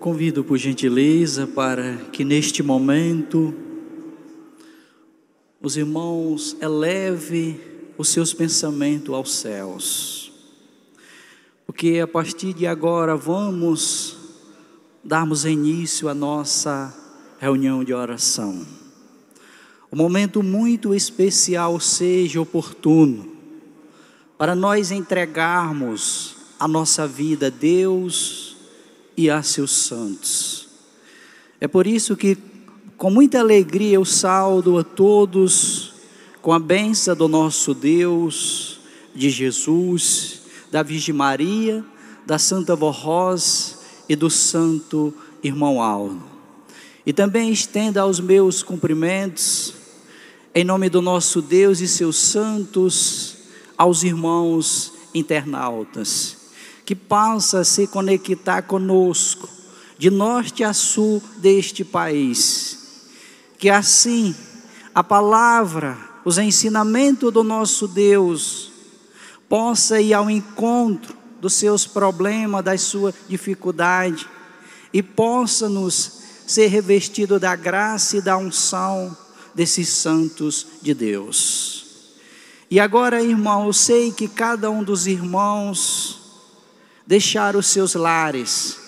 Eu convido por gentileza para que neste momento os irmãos elevem os seus pensamentos aos céus, porque a partir de agora vamos darmos início à nossa reunião de oração. Um momento muito especial seja oportuno para nós entregarmos a nossa vida a Deus e a seus santos. É por isso que com muita alegria eu saúdo a todos com a bênção do nosso Deus, de Jesus, da Virgem Maria, da Santa Vó Rosa e do Santo Irmão Aldo. E também estenda os meus cumprimentos, em nome do nosso Deus e seus santos, aos irmãos internautas, que possa se conectar conosco, de norte a sul deste país, que assim a palavra, os ensinamentos do nosso Deus, possa ir ao encontro dos seus problemas, das suas dificuldades, e possa nos ser revestido da graça e da unção desses santos de Deus. E agora, irmão, eu sei que cada um dos irmãos deixaram os seus lares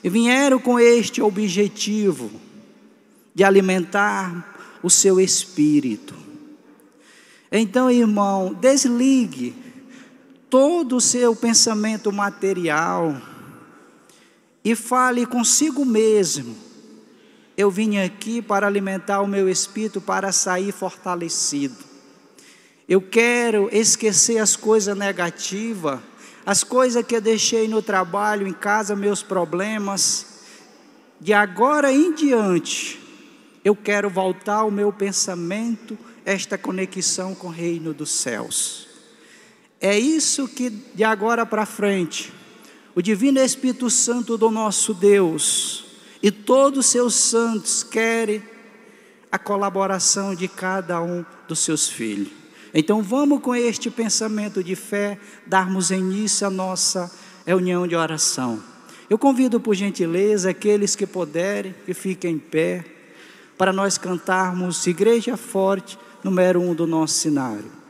e vieram com este objetivo de alimentar o seu espírito. Então, irmão, desligue todo o seu pensamento material e fale consigo mesmo: eu vim aqui para alimentar o meu espírito, para sair fortalecido. Eu quero esquecer as coisas negativas, as coisas que eu deixei no trabalho, em casa, meus problemas. De agora em diante, eu quero voltar o meu pensamento, esta conexão com o reino dos céus. É isso que de agora para frente, o Divino Espírito Santo do nosso Deus e todos os seus santos querem a colaboração de cada um dos seus filhos. Então vamos com este pensamento de fé, darmos início à nossa reunião de oração. Eu convido por gentileza aqueles que puderem, que fiquem em pé, para nós cantarmos Igreja Forte, número 1 do nosso cenário.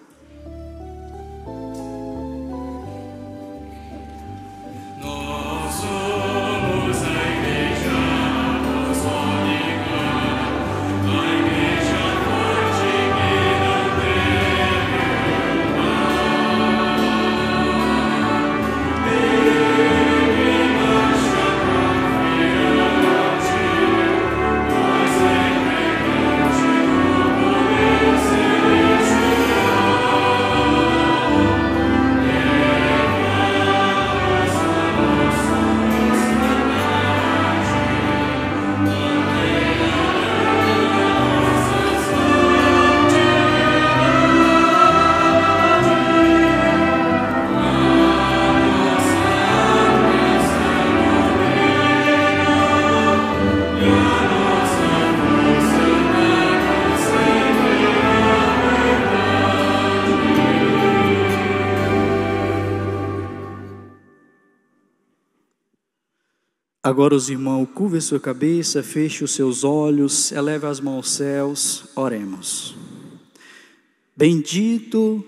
Agora os irmãos, curvem sua cabeça, fechem os seus olhos, elevem as mãos aos céus, oremos. Bendito,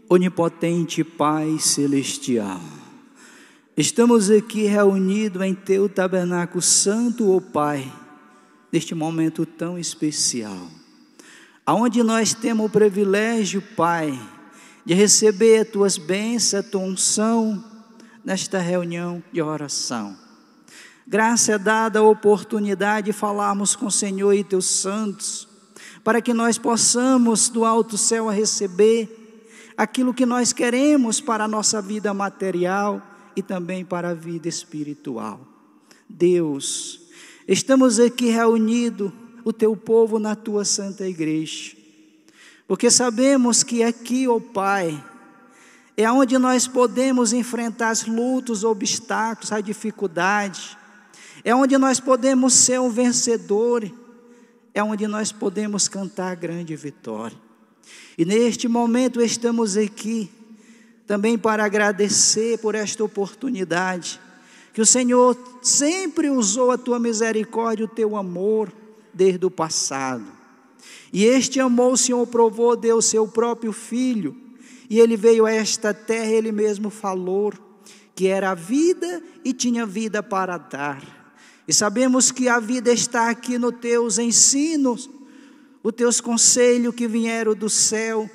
onipotente Pai Celestial, estamos aqui reunidos em Teu tabernáculo santo, ó Pai, neste momento tão especial, aonde nós temos o privilégio, Pai, de receber as Tuas bênçãos, a Tua unção, nesta reunião de oração. Graça é dada a oportunidade de falarmos com o Senhor e Teus santos, para que nós possamos do alto céu receber aquilo que nós queremos para a nossa vida material e também para a vida espiritual. Deus, estamos aqui reunidos, o Teu povo na Tua santa igreja, porque sabemos que aqui, ó Pai, é onde nós podemos enfrentar as lutas, os obstáculos, a dificuldade. É onde nós podemos ser um vencedor, é onde nós podemos cantar grande vitória. E neste momento estamos aqui também para agradecer por esta oportunidade que o Senhor sempre usou a tua misericórdia, o teu amor, desde o passado. E este amor o Senhor provou, deu o seu próprio Filho, e Ele veio a esta terra, Ele mesmo falou, que era a vida e tinha vida para dar. E sabemos que a vida está aqui nos teus ensinos, os teus conselhos que vieram do céu,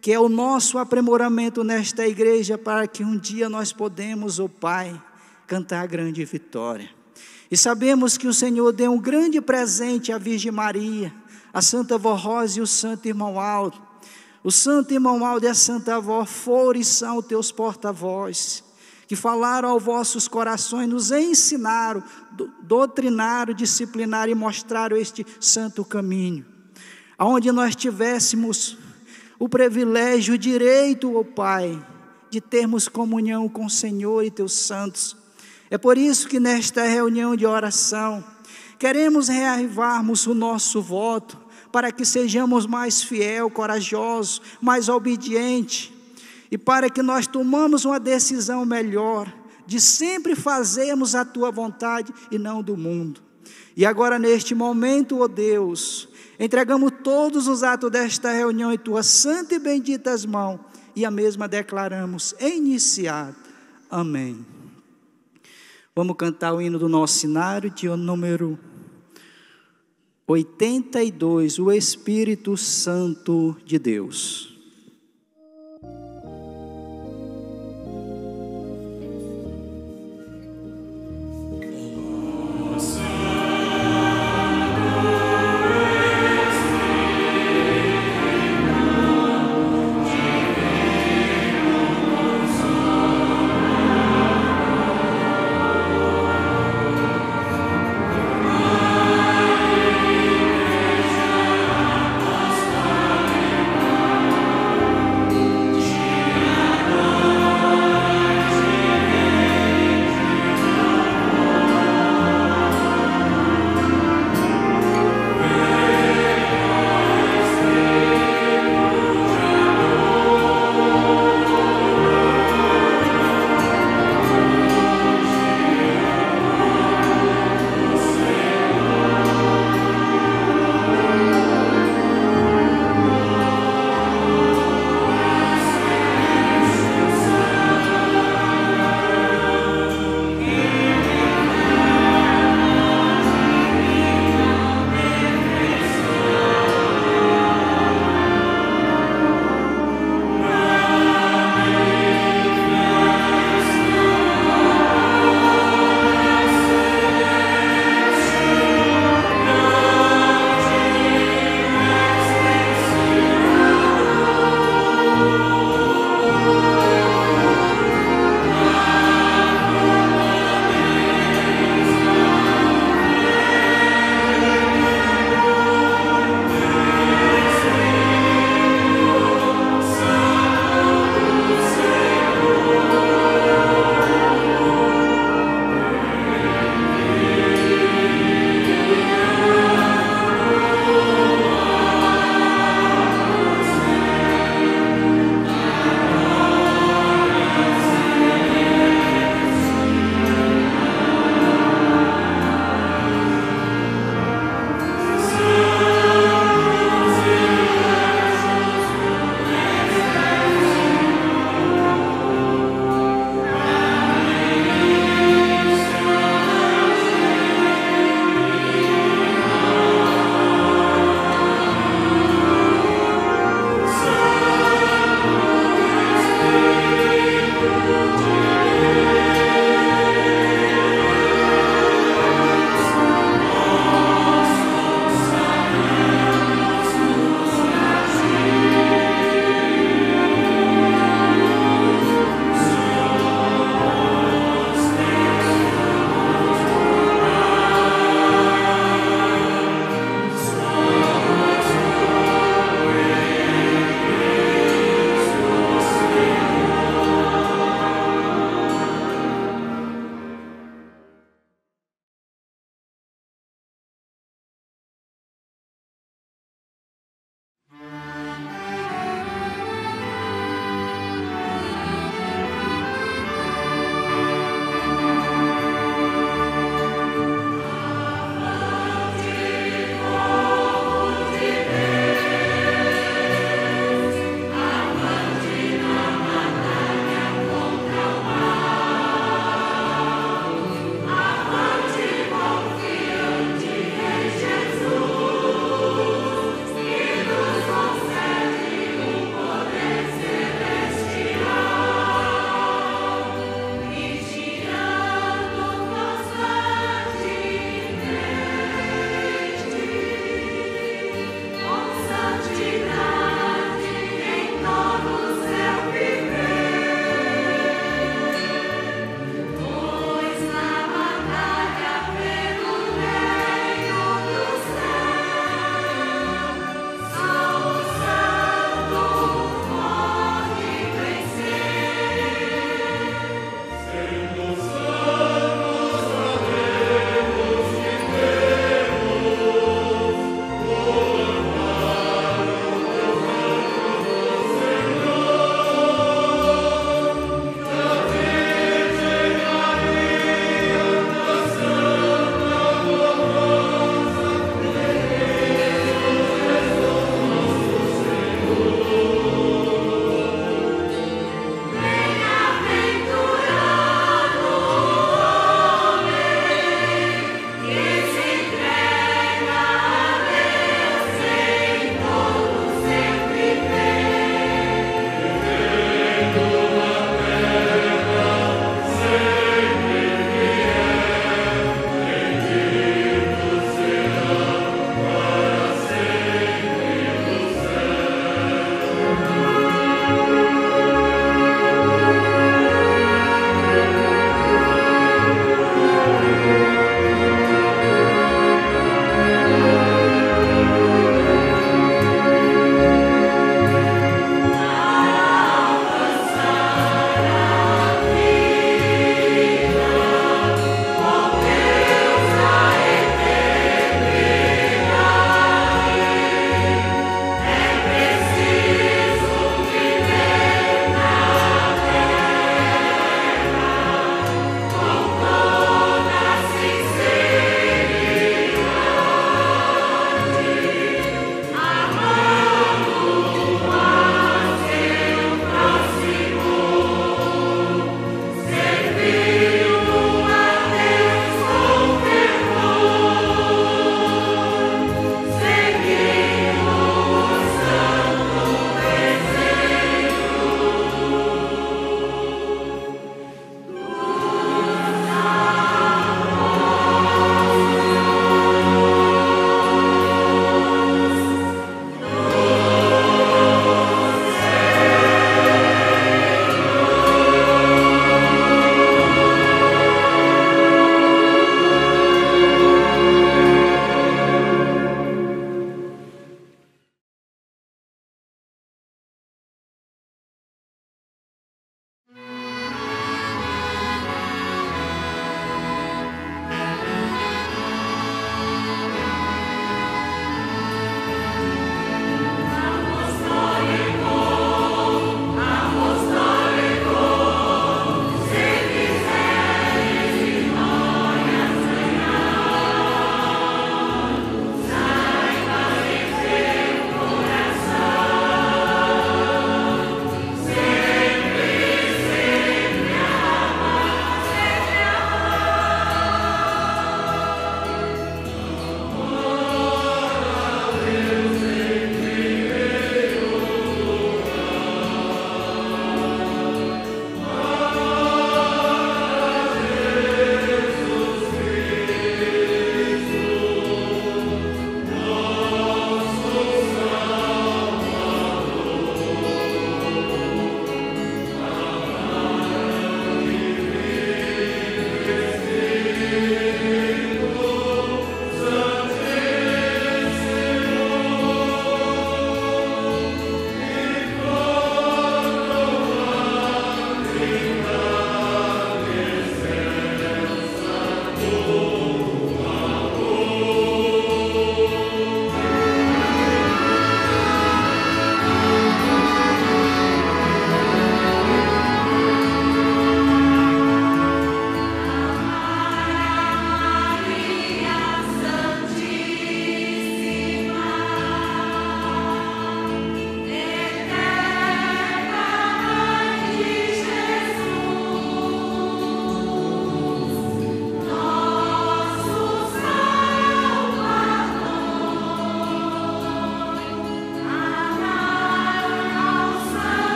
que é o nosso aprimoramento nesta igreja, para que um dia nós podemos, ó Pai, cantar a grande vitória. E sabemos que o Senhor deu um grande presente à Virgem Maria, a Santa Vó Rosa e o Santo Irmão Aldo. O Santo Irmão Aldo e a Santa Vó foram e são teus porta-voz, que falaram aos vossos corações, nos ensinaram, doutrinaram, disciplinaram e mostraram este santo caminho, aonde nós tivéssemos o privilégio, o direito, ó Pai, de termos comunhão com o Senhor e teus santos. É por isso que nesta reunião de oração, queremos reavivarmos o nosso voto, para que sejamos mais fiel, corajosos, mais obedientes, e para que nós tomamos uma decisão melhor, de sempre fazermos a tua vontade e não do mundo. E agora neste momento, ó Deus, entregamos todos os atos desta reunião em tuas santas e benditas mãos, e a mesma declaramos iniciada. Amém. Vamos cantar o hino do nosso cenário, de número 82, o Espírito Santo de Deus.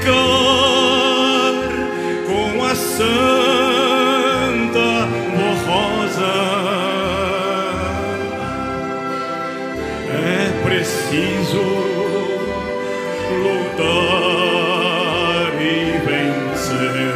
ficar com a Santa Rosa. É preciso lutar e vencer.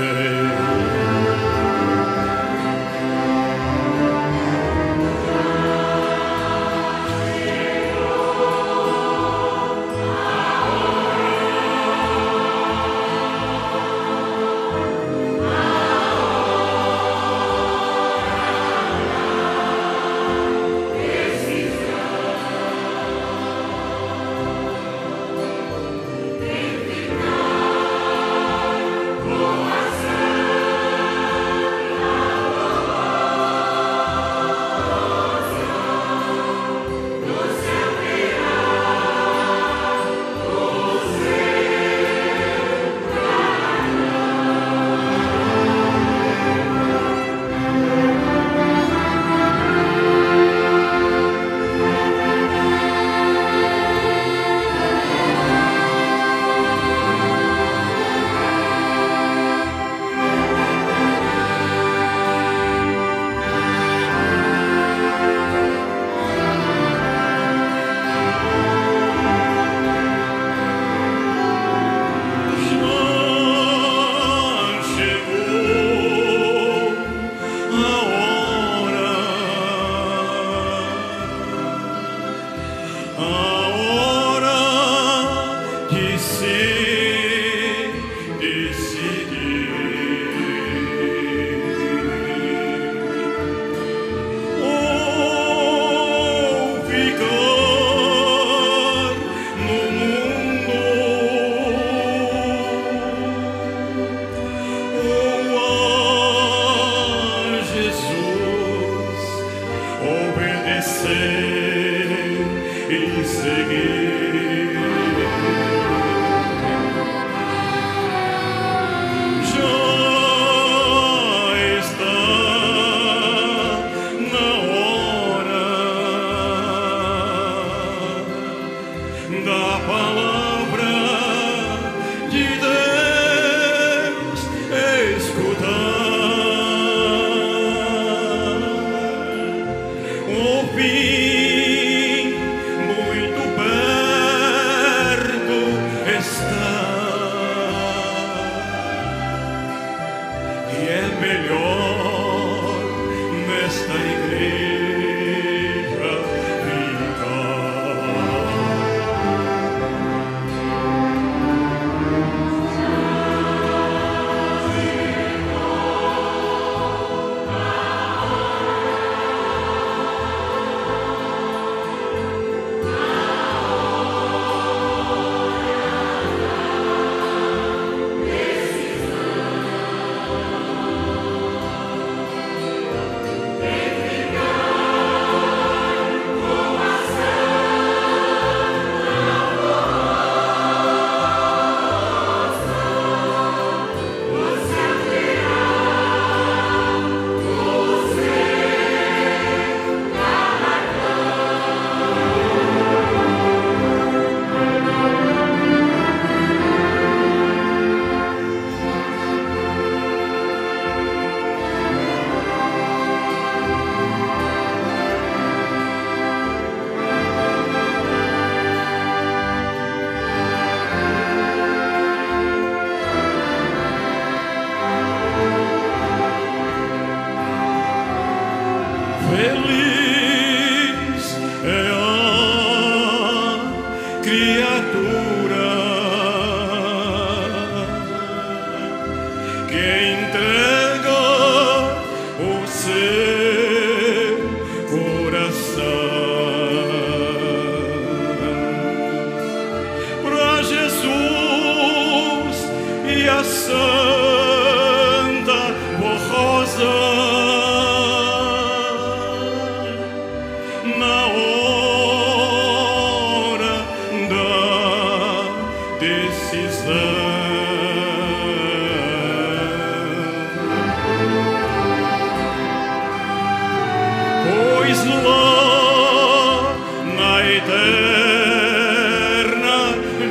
eterna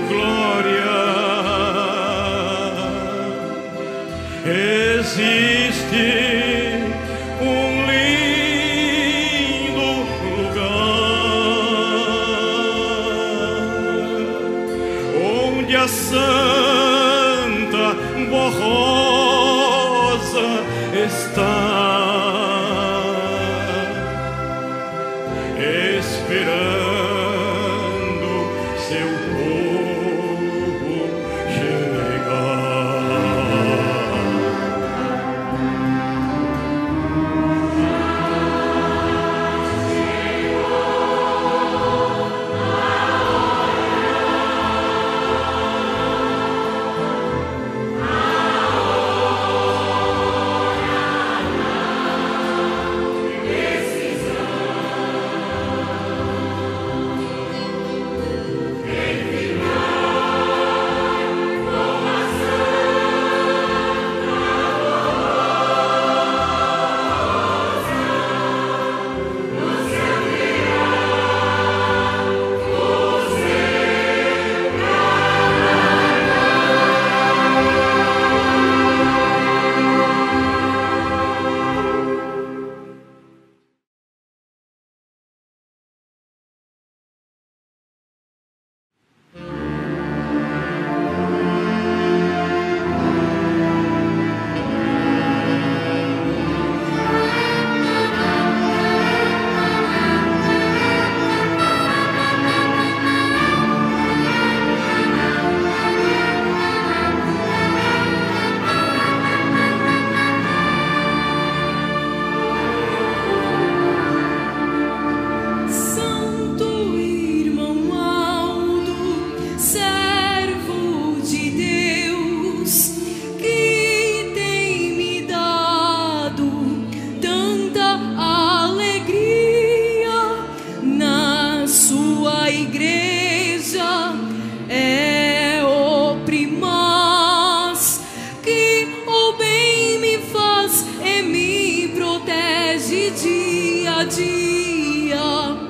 glória. de dia a dia.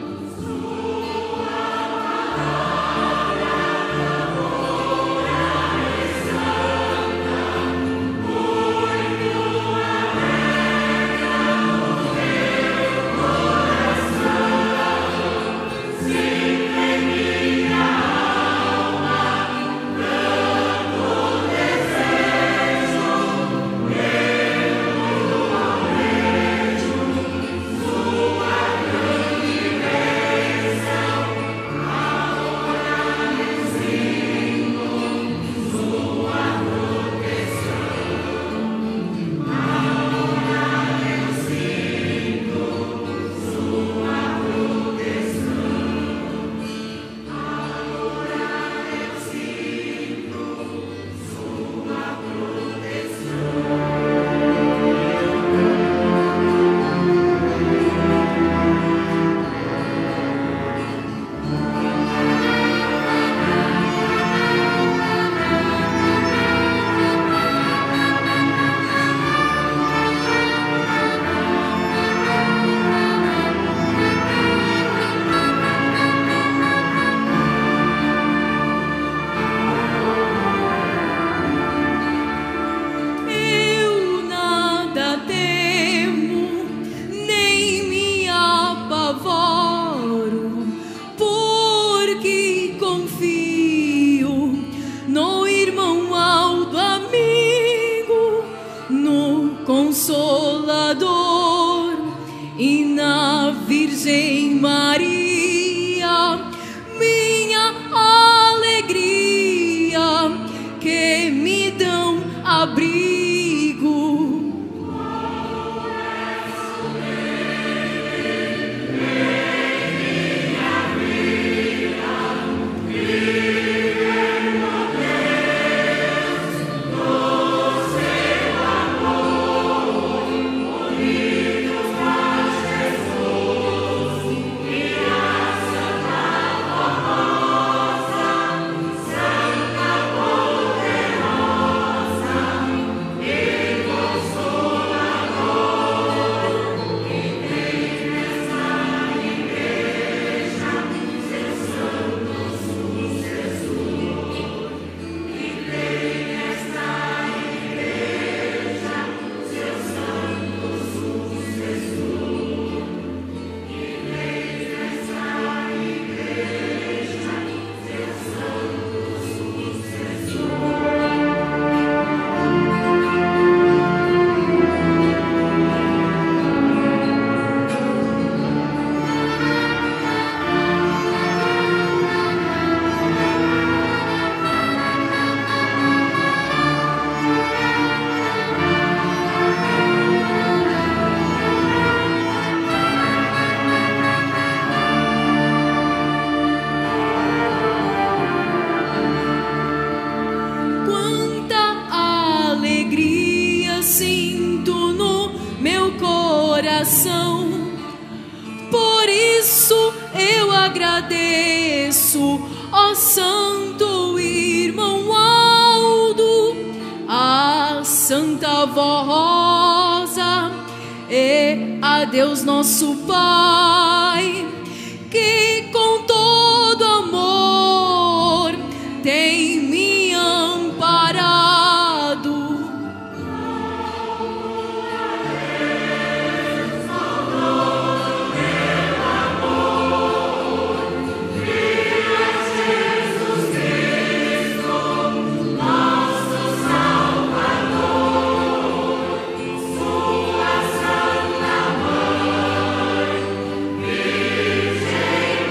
Consolador e na Virgem Maria, minha alegria, que me dão abrigo. Por isso eu agradeço, ó Santo Irmão Aldo, a Santa Avó Rosa e a Deus nosso Pai, que com todo amor tem me amparado. Virgem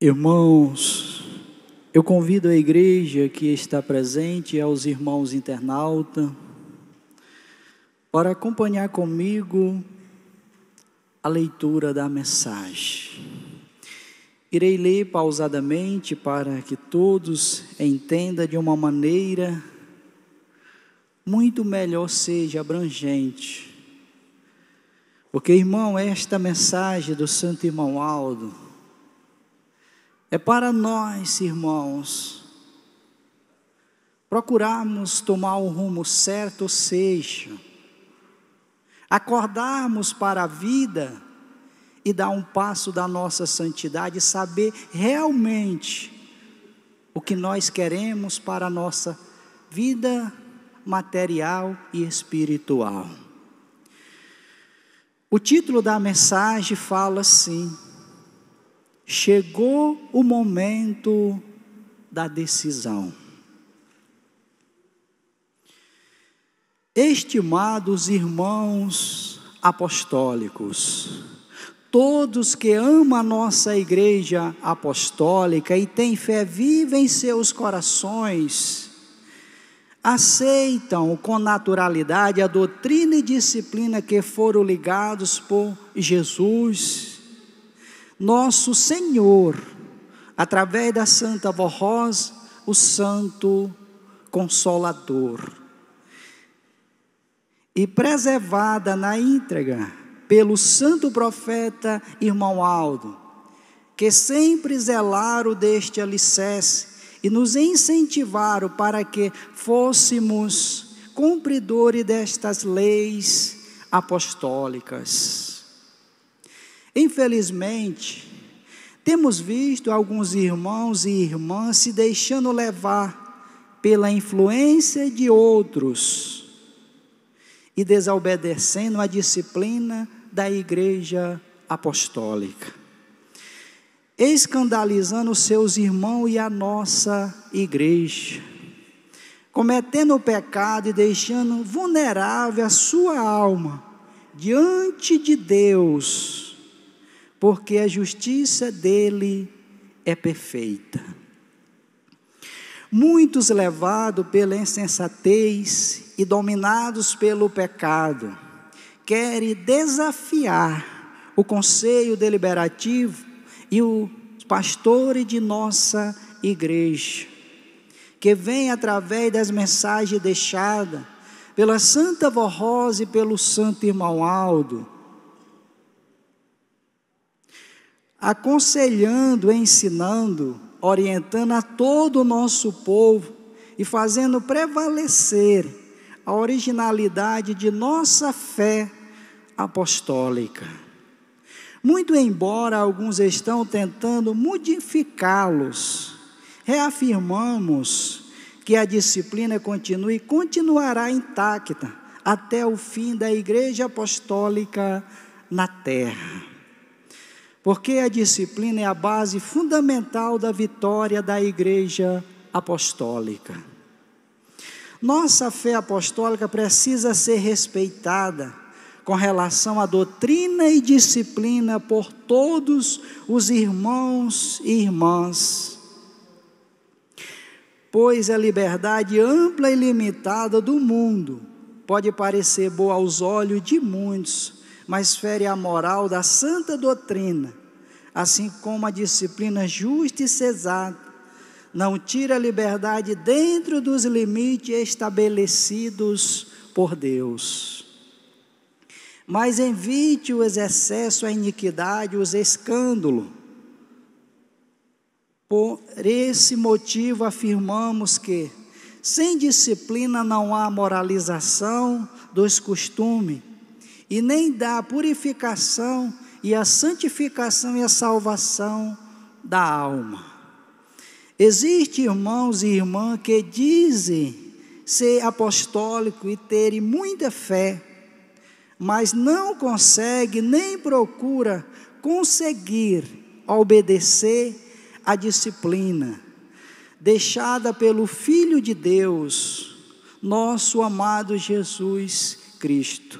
Irmãos, eu convido a igreja que está presente e aos irmãos internautas para acompanhar comigo a leitura da mensagem. Irei ler pausadamente para que todos entendam de uma maneira muito melhor, seja abrangente. Porque, irmão, esta mensagem do Santo Irmão Aldo é para nós, irmãos, procurarmos tomar um rumo certo, ou seja, acordarmos para a vida e dar um passo da nossa santidade, saber realmente o que nós queremos para a nossa vida material e espiritual. O título da mensagem fala assim: chegou o momento da decisão. Estimados irmãos apostólicos, todos que amam a nossa igreja apostólica e têm fé viva em seus corações, aceitam com naturalidade a doutrina e disciplina que foram ligados por Jesus, nosso Senhor, através da Santa Voz, o Santo Consolador, e preservada na íntegra pelo santo profeta Irmão Aldo, que sempre zelaram deste alicerce e nos incentivaram para que fôssemos cumpridores destas leis apostólicas. Infelizmente, temos visto alguns irmãos e irmãs se deixando levar pela influência de outros e desobedecendo a disciplina da igreja apostólica, escandalizando seus irmãos e a nossa igreja, cometendo o pecado e deixando vulnerável a sua alma diante de Deus, porque a justiça dele é perfeita. Muitos levados pela insensatez e dominados pelo pecado, querem desafiar o conselho deliberativo e os pastores de nossa igreja, que vem através das mensagens deixadas pela Santa Voz e pelo Santo Irmão Aldo, aconselhando, ensinando, orientando a todo o nosso povo e fazendo prevalecer a originalidade de nossa fé apostólica. Muito embora alguns estão tentando modificá-los, reafirmamos que a disciplina continua e continuará intacta até o fim da igreja apostólica na terra. Porque a disciplina é a base fundamental da vitória da igreja apostólica. Nossa fé apostólica precisa ser respeitada com relação à doutrina e disciplina por todos os irmãos e irmãs, pois a liberdade ampla e limitada do mundo pode parecer boa aos olhos de muitos, mas fere a moral da santa doutrina, assim como a disciplina justa e exata não tira a liberdade dentro dos limites estabelecidos por Deus, mas evite o excesso, a iniquidade, os escândalos. Por esse motivo afirmamos que sem disciplina não há moralização dos costumes, e nem da purificação e a santificação e a salvação da alma. Existem irmãos e irmãs que dizem ser apostólico e terem muita fé, mas não conseguem nem procura conseguir obedecer a disciplina deixada pelo Filho de Deus, nosso amado Jesus Cristo,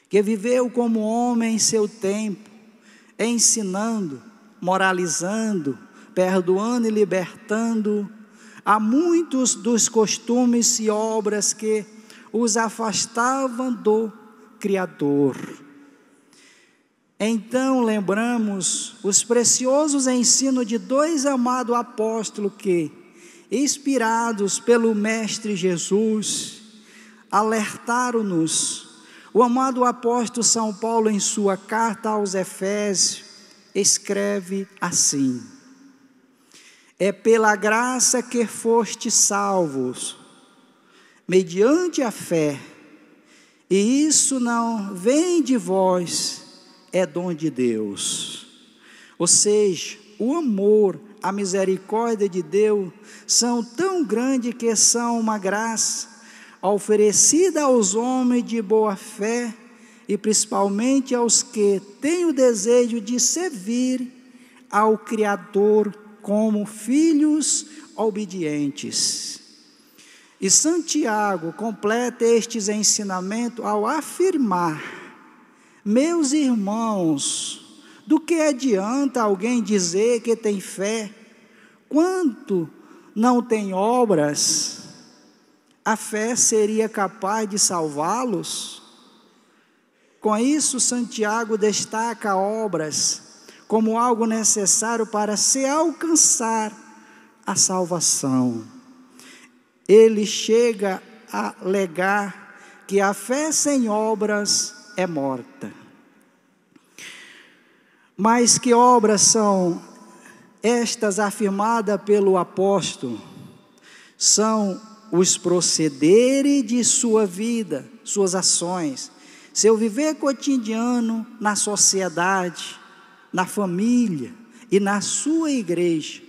que viveu como homem em seu tempo, ensinando, moralizando, perdoando e libertando a muitos dos costumes e obras que os afastavam do Criador. Então lembramos os preciosos ensinos de dois amados apóstolos que, inspirados pelo Mestre Jesus, alertaram-nos. O amado apóstolo São Paulo, em sua carta aos Efésios, escreve assim: é pela graça que fostes salvos, mediante a fé, e isso não vem de vós, é dom de Deus. Ou seja, o amor, a misericórdia de Deus são tão grandes que são uma graça oferecida aos homens de boa fé e principalmente aos que têm o desejo de servir ao Criador como filhos obedientes. E Santiago completa estes ensinamentos ao afirmar: meus irmãos, do que adianta alguém dizer que tem fé, quanto não tem obras? A fé seria capaz de salvá-los? Com isso, Santiago destaca obras como algo necessário para se alcançar a salvação. Ele chega a alegar que a fé sem obras é morta. Mas que obras são estas afirmadas pelo apóstolo? São os procederes de sua vida, suas ações, seu viver cotidiano na sociedade, na família e na sua igreja,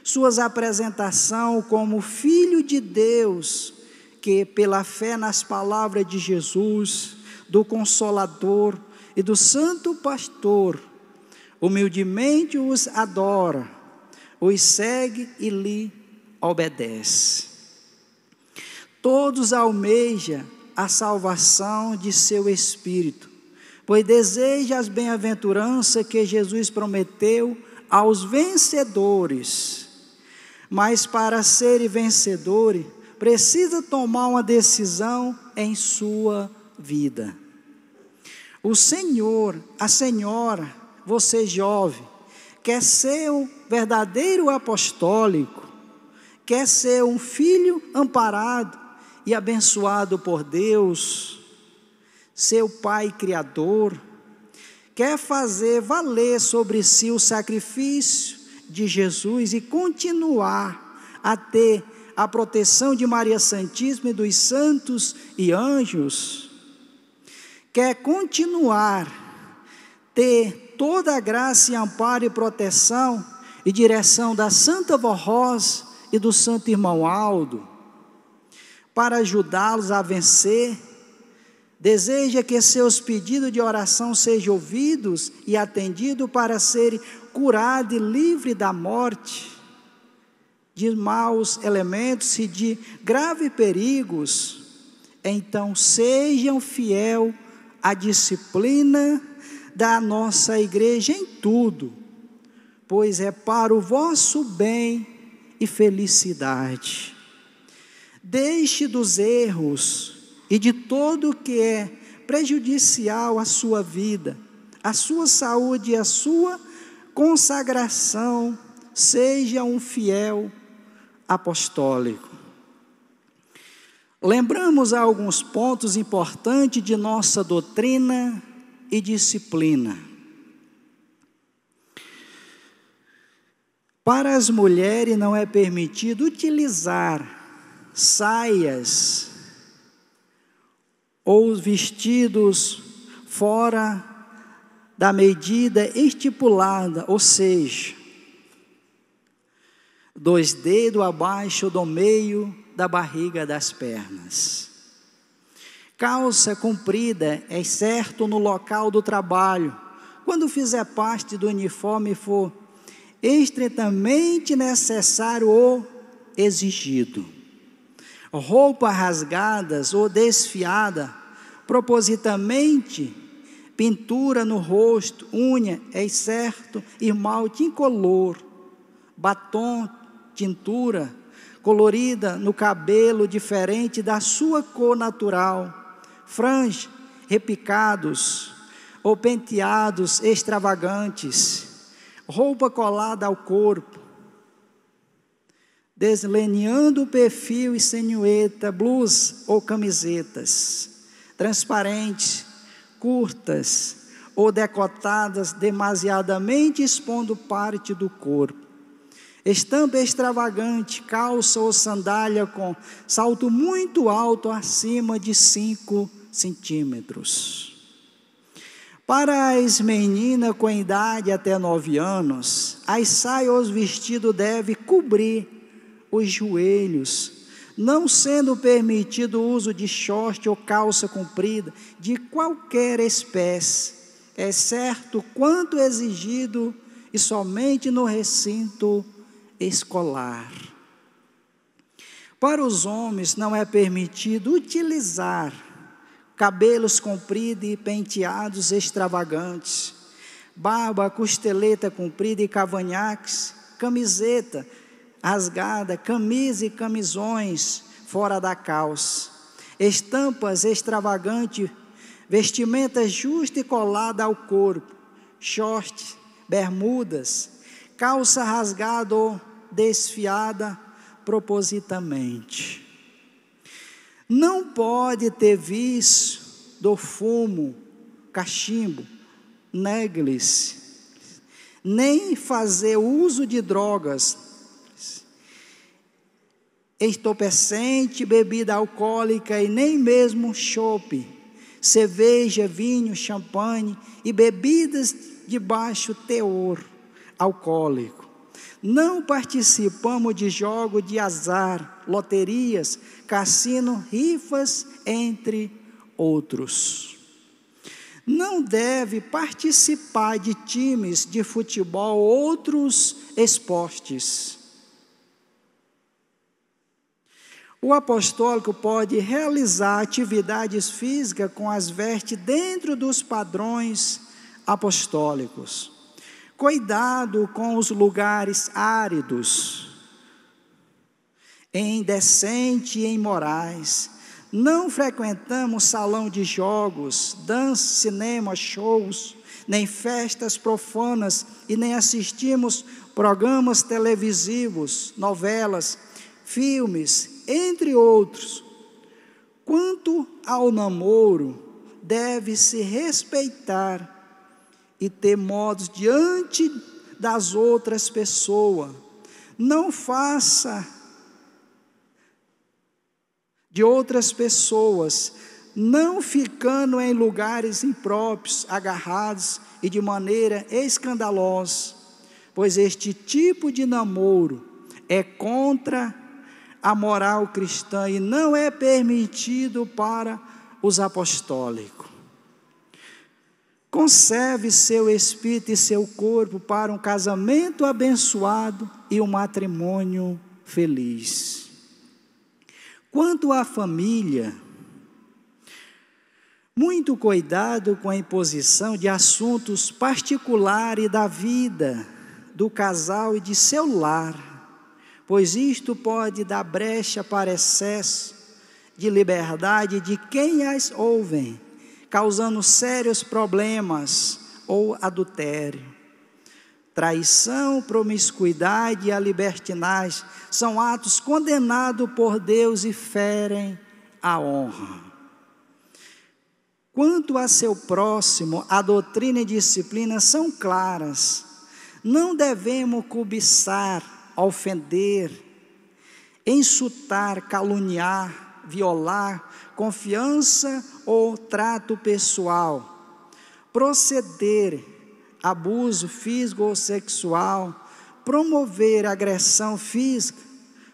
suas apresentações como filho de Deus, que pela fé nas palavras de Jesus, do Consolador e do Santo Pastor, humildemente os adora, os segue e lhe obedece. Todos almejam a salvação de seu espírito, pois deseja as bem-aventuranças que Jesus prometeu aos vencedores. Mas para serem vencedores, precisa tomar uma decisão em sua vida. O Senhor, a Senhora, você jovem, quer ser um verdadeiro apostólico, quer ser um filho amparado e abençoado por Deus, seu Pai Criador, quer fazer valer sobre si o sacrifício de Jesus e continuar a ter a proteção de Maria Santíssima e dos santos e anjos, quer continuar ter toda a graça e amparo e proteção e direção da Santa Vó Rosa e do Santo Irmão Aldo, para ajudá-los a vencer, deseja que seus pedidos de oração sejam ouvidos e atendidos para serem curados e livres da morte, de maus elementos e de graves perigos. Então sejam fiel à disciplina da nossa igreja em tudo, pois é para o vosso bem e felicidade. Deixe dos erros e de tudo que é prejudicial à sua vida, à sua saúde e à sua consagração. Seja um fiel apostólico. Lembramos alguns pontos importantes de nossa doutrina e disciplina. Para as mulheres não é permitido utilizar saias ou vestidos fora da medida estipulada, ou seja, 2 dedos abaixo do meio da barriga das pernas. Calça comprida, exceto no local do trabalho, quando fizer parte do uniforme for estritamente necessário ou exigido. Roupas rasgadas ou desfiadas propositalmente pintura no rosto, unha, excerto, esmalte incolor, batom, tintura colorida no cabelo diferente da sua cor natural, franja, repicados ou penteados extravagantes, roupa colada ao corpo, deslineando o perfil e silhueta, blusas ou camisetas transparentes, curtas ou decotadas, demasiadamente expondo parte do corpo. Estampa extravagante, calça ou sandália com salto muito alto, acima de 5 centímetros. Para as meninas com idade até 9 anos, as saias ou os vestidos devem cobrir os joelhos, não sendo permitido o uso de short ou calça comprida de qualquer espécie, exceto quanto exigido e somente no recinto escolar. Para os homens não é permitido utilizar cabelos compridos e penteados extravagantes, barba, costeleta comprida e cavanhaques, camiseta rasgada, camisa e camisões fora da calça, estampas extravagantes, vestimenta justa e colada ao corpo, short, bermudas, calça rasgada ou desfiada propositamente. Não pode ter vício do fumo, cachimbo, néglice, nem fazer uso de drogas, entorpecente, bebida alcoólica e nem mesmo chope, cerveja, vinho, champanhe e bebidas de baixo teor alcoólico. Não participamos de jogos de azar, loterias, cassino, rifas, entre outros. Não deve participar de times de futebol ou outros esportes. O apostólico pode realizar atividades físicas com as vestes dentro dos padrões apostólicos. Cuidado com os lugares áridos, indecentes e imorais. Não frequentamos salão de jogos, dança, cinema, shows, nem festas profanas e nem assistimos programas televisivos, novelas, filmes, entre outros. Quanto ao namoro, deve-se respeitar e ter modos diante das outras pessoas. Não faça de outras pessoas, não ficando em lugares impróprios, agarrados e de maneira escandalosa, pois este tipo de namoro é contra a moral cristã e não é permitido para os apostólicos. Conserve seu espírito e seu corpo para um casamento abençoado e um matrimônio feliz. Quanto à família, muito cuidado com a imposição de assuntos particulares da vida do casal e de seu lar, pois isto pode dar brecha para excesso de liberdade de quem as ouvem, causando sérios problemas ou adultério. Traição, promiscuidade e a libertinagem são atos condenados por Deus e ferem a honra. Quanto a seu próximo, a doutrina e disciplina são claras. Não devemos cobiçar, ofender, insultar, caluniar, violar confiança ou trato pessoal, proceder abuso físico ou sexual, promover agressão física,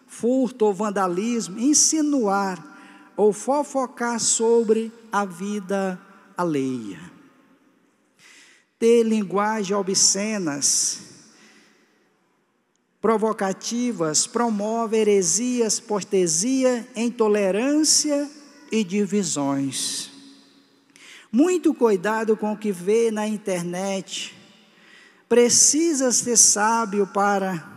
furto ou vandalismo, insinuar ou fofocar sobre a vida alheia. Ter linguagem obscenas, provocativas, promove heresias, hipotesia, intolerância e divisões. Muito cuidado com o que vê na internet. Precisa ser sábio para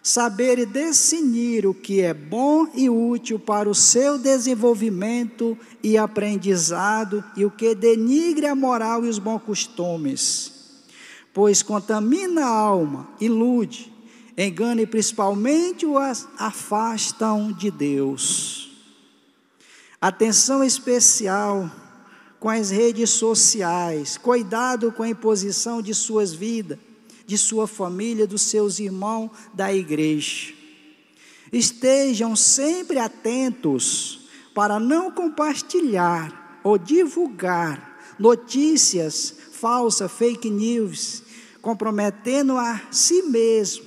saber e discernir o que é bom e útil para o seu desenvolvimento e aprendizado e o que denigre a moral e os bons costumes, pois contamina a alma, ilude, engana e principalmente os afastam de Deus. Atenção especial com as redes sociais, cuidado com a imposição de suas vidas, de sua família, dos seus irmãos da igreja. Estejam sempre atentos para não compartilhar ou divulgar notícias falsas, fake news, comprometendo a si mesmo,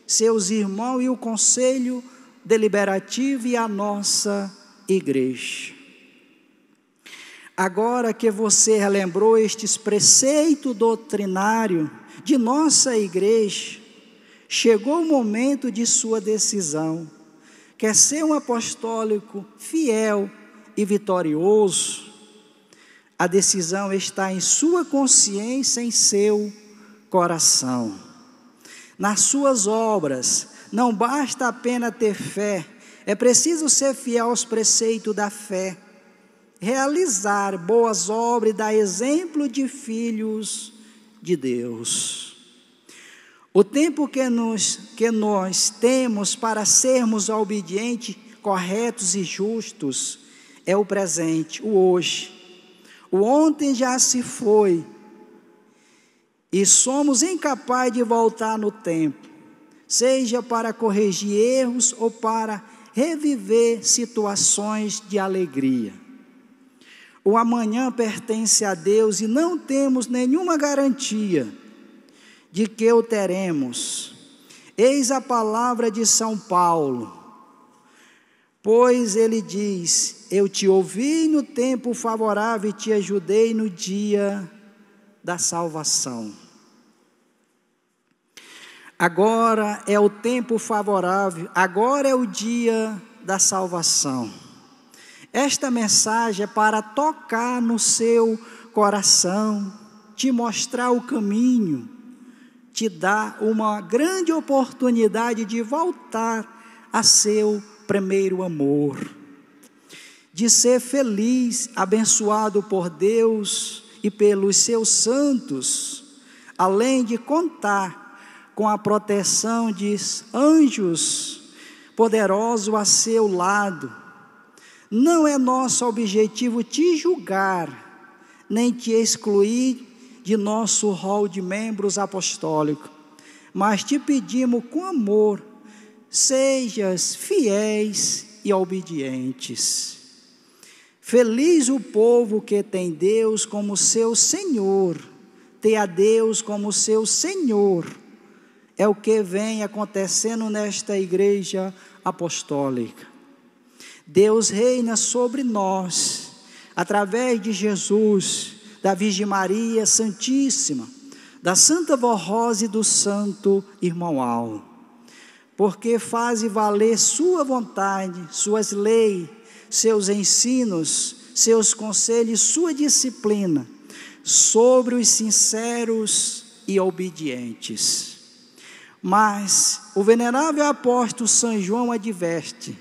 seus irmãos e o conselho deliberativo e a nossa igreja. Agora que você relembrou estes preceitos doutrinários de nossa igreja, chegou o momento de sua decisão. Quer ser um apostólico fiel e vitorioso? A decisão está em sua consciência, em seu coração. Nas suas obras, não basta apenas ter fé, é preciso ser fiel aos preceitos da fé, realizar boas obras e dar exemplo de filhos de Deus. O tempo que nós temos para sermos obedientes, corretos e justos é o presente, o hoje. O ontem já se foi e somos incapazes de voltar no tempo, seja para corrigir erros ou para reviver situações de alegria. O amanhã pertence a Deus e não temos nenhuma garantia de que o teremos. Eis a palavra de São Paulo, pois ele diz: eu te ouvi no tempo favorável e te ajudei no dia da salvação. Agora é o tempo favorável, agora é o dia da salvação. Esta mensagem é para tocar no seu coração, te mostrar o caminho, te dar uma grande oportunidade de voltar a seu primeiro amor, de ser feliz, abençoado por Deus e pelos seus santos, além de contar com a proteção de anjos poderosos a seu lado. Não é nosso objetivo te julgar, nem te excluir de nosso rol de membros apostólicos, mas te pedimos com amor, sejas fiéis e obedientes. Feliz o povo que tem Deus como seu Senhor, ter a Deus como seu Senhor, é o que vem acontecendo nesta igreja apostólica. Deus reina sobre nós, através de Jesus, da Virgem Maria Santíssima, da Santa Vó Rosa e do Santo Irmão Al, porque faz valer sua vontade, suas leis, seus ensinos, seus conselhos, sua disciplina, sobre os sinceros e obedientes. Mas o venerável apóstolo São João adverte: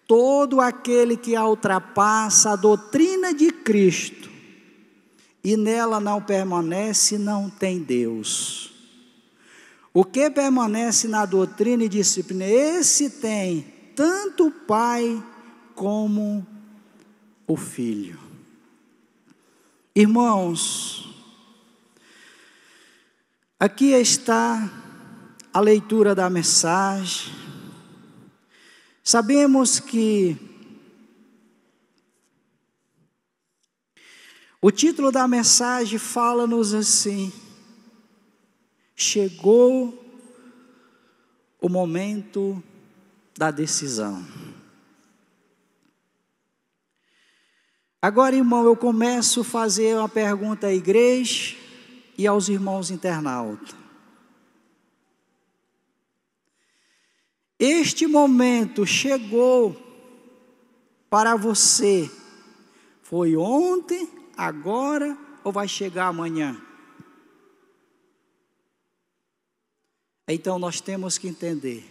todo aquele que ultrapassa a doutrina de Cristo e nela não permanece, não tem Deus. O que permanece na doutrina e disciplina, esse tem tanto o Pai como o Filho. Irmãos, aqui está a leitura da mensagem. Sabemos que o título da mensagem fala-nos assim: chegou o momento da decisão. Agora, irmão, eu começo a fazer uma pergunta à igreja e aos irmãos internautas. Este momento chegou para você, foi ontem agora ou vai chegar amanhã? Então nós temos que entender.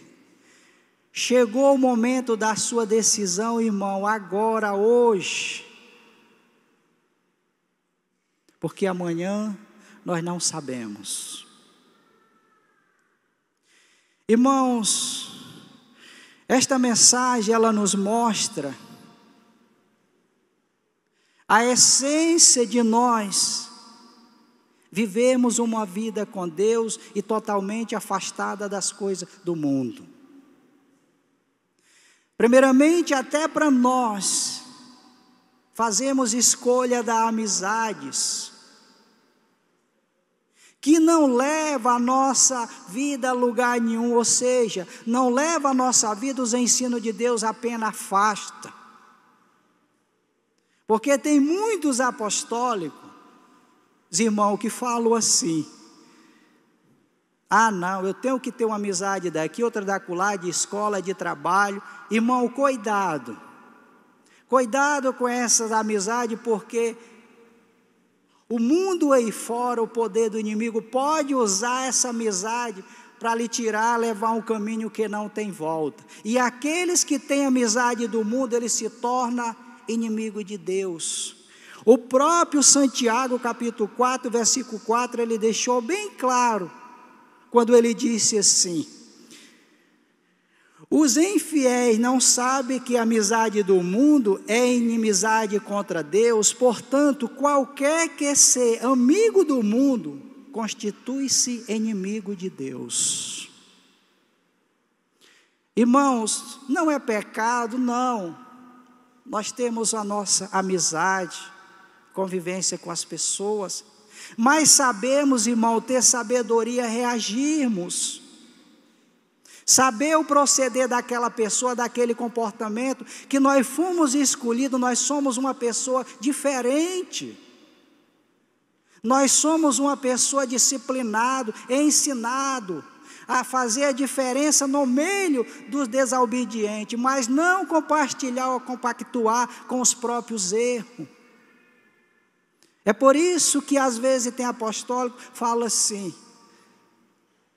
Chegou o momento da sua decisão, irmão, agora, hoje. Porque amanhã nós não sabemos. Irmãos, esta mensagem ela nos mostra a essência de nós vivemos uma vida com Deus e totalmente afastada das coisas do mundo. Primeiramente, até para nós fazemos escolha das amizades que não leva a nossa vida a lugar nenhum, ou seja, não leva a nossa vida os ensinos de Deus, apenas afasta. Porque tem muitos apostólicos, irmãos, que falam assim: ah não, eu tenho que ter uma amizade daqui, outra da acolá, de escola, de trabalho. Irmão, cuidado com essas amizades, porque o mundo aí fora, o poder do inimigo, pode usar essa amizade para lhe tirar, levar um caminho que não tem volta. E aqueles que têm amizade do mundo, eles se tornam inimigo de Deus. O próprio Santiago, capítulo 4, versículo 4, ele deixou bem claro, quando ele disse assim: os infiéis não sabem que a amizade do mundo é inimizade contra Deus, portanto, qualquer que seja amigo do mundo, constitui-se inimigo de Deus. Irmãos, não é pecado, não. Nós temos a nossa amizade, convivência com as pessoas, mas sabemos, irmão, ter sabedoria, reagirmos, saber o proceder daquela pessoa, daquele comportamento, que nós fomos escolhidos, nós somos uma pessoa diferente, nós somos uma pessoa disciplinado, ensinado a fazer a diferença no meio dos desobedientes, mas não compartilhar ou compactuar com os próprios erros. É por isso que às vezes tem apostólico que fala assim: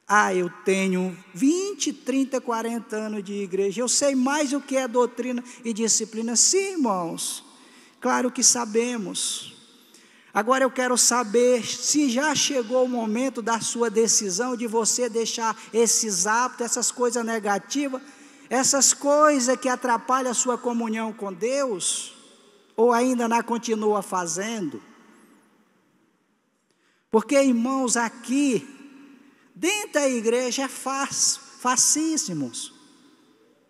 ah, eu tenho 20, 30, 40 anos de igreja, eu sei mais o que é doutrina e disciplina. Sim, irmãos, claro que sabemos. Agora eu quero saber se já chegou o momento da sua decisão de você deixar esses hábitos, essas coisas negativas, essas coisas que atrapalham a sua comunhão com Deus, ou ainda não continua fazendo. Porque, irmãos, aqui dentro da igreja é facíssimos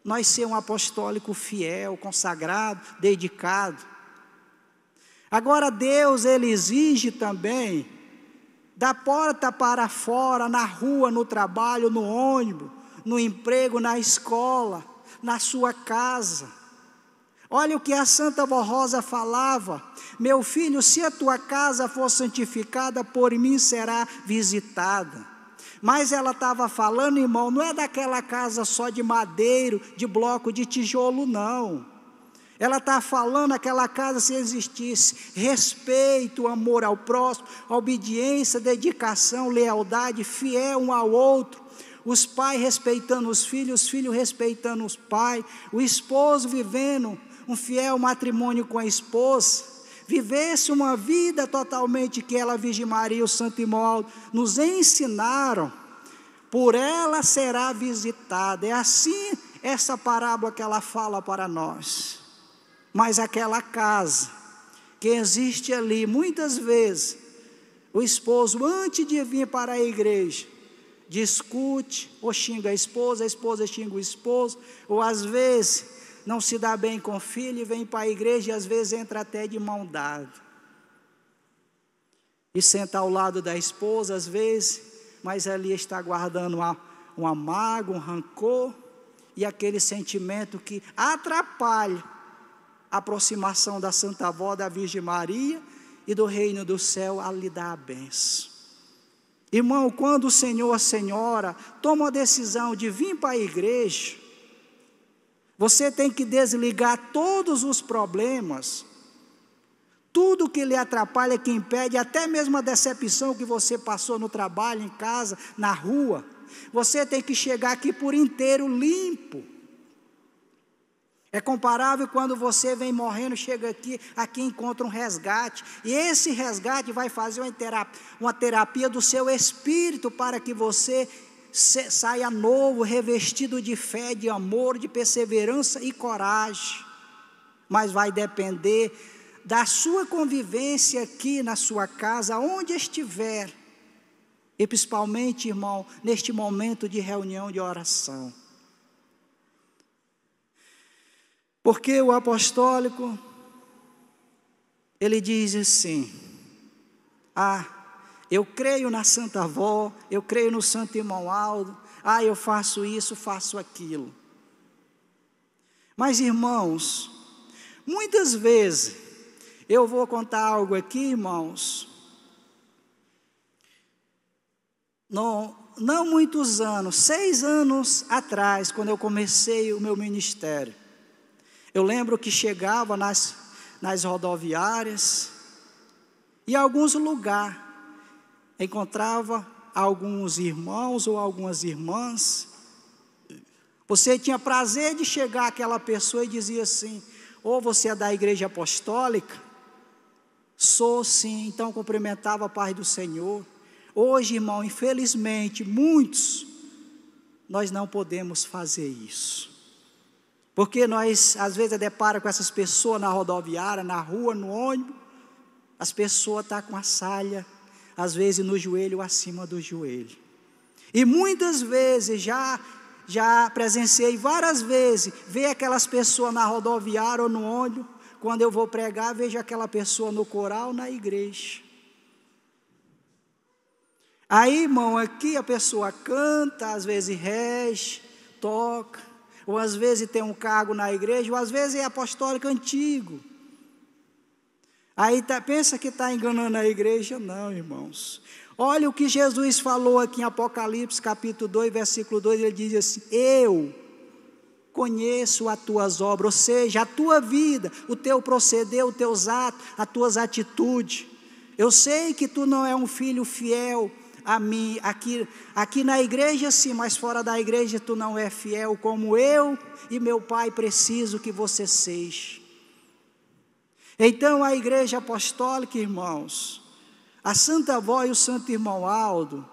nós ser um apostólico fiel, consagrado, dedicado. Agora Deus, Ele exige também, da porta para fora, na rua, no trabalho, no ônibus, no emprego, na escola, na sua casa. Olha o que a Santa Vó Rosa falava: meu filho, se a tua casa for santificada, por mim será visitada. Mas ela estava falando, irmão, não é daquela casa só de madeiro, de bloco, de tijolo, não. Ela está falando aquela casa se existisse respeito, amor ao próximo, obediência, dedicação, lealdade, fiel um ao outro, os pais respeitando os filhos respeitando os pais, o esposo vivendo um fiel matrimônio com a esposa, vivesse uma vida totalmente que ela, a Virgem Maria e o Santo Imoaldo nos ensinaram, por ela será visitada. É assim essa parábola que ela fala para nós. Mas aquela casa que existe ali, muitas vezes, o esposo, antes de vir para a igreja, discute ou xinga a esposa xinga o esposo, ou às vezes não se dá bem com o filho e vem para a igreja e às vezes entra até de mão dada. E senta ao lado da esposa às vezes, mas ali está guardando uma mágoa, um rancor e aquele sentimento que atrapalha a aproximação da Santa Avó, da Virgem Maria e do reino do céu a lhe dar a bênção. Irmão, quando o Senhor, a Senhora toma a decisão de vir para a igreja, você tem que desligar todos os problemas, tudo que lhe atrapalha, que impede, até mesmo a decepção que você passou no trabalho, em casa, na rua, você tem que chegar aqui por inteiro limpo. É comparável quando você vem morrendo, chega aqui encontra um resgate, e esse resgate vai fazer uma terapia do seu espírito, para que você saia novo, revestido de fé, de amor, de perseverança e coragem. Mas vai depender da sua convivência aqui na sua casa, onde estiver, e principalmente, irmão, neste momento de reunião de oração. Porque o apostólico, ele diz assim: eu creio na Santa Avó, eu creio no Santo Irmão Aldo, eu faço isso, faço aquilo. Mas, irmãos, muitas vezes, eu vou contar algo aqui, irmãos, não muitos anos, 6 anos atrás, quando eu comecei o meu ministério, eu lembro que chegava nas rodoviárias, e em alguns lugares, encontrava alguns irmãos ou algumas irmãs, você tinha prazer de chegar àquela pessoa e dizia assim: ou você é da igreja apostólica? Sou sim. Então cumprimentava a paz do Senhor. Hoje, irmão, infelizmente, nós não podemos fazer isso, porque nós às vezes depara com essas pessoas na rodoviária, na rua, no ônibus, as pessoas estão com a salha, às vezes no joelho ou acima do joelho, e muitas vezes, já presenciei várias vezes, ver aquelas pessoas na rodoviária ou no ônibus, quando eu vou pregar, vejo aquela pessoa no coral, na igreja. Aí, irmão, aqui a pessoa canta, às vezes rege, toca, ou às vezes tem um cargo na igreja, ou às vezes é apostólico antigo. Aí pensa que está enganando a igreja? Não, irmãos. Olha o que Jesus falou aqui em Apocalipse capítulo 2, versículo 2, ele diz assim: eu conheço as tuas obras, ou seja, a tua vida, o teu proceder, os teus atos, as tuas atitudes. Eu sei que tu não é um filho fiel a mim, aqui na igreja sim, mas fora da igreja tu não é fiel, como eu e meu Pai preciso que você seja. Então a igreja apostólica, irmãos, a Santa Avó e o Santo Irmão Aldo,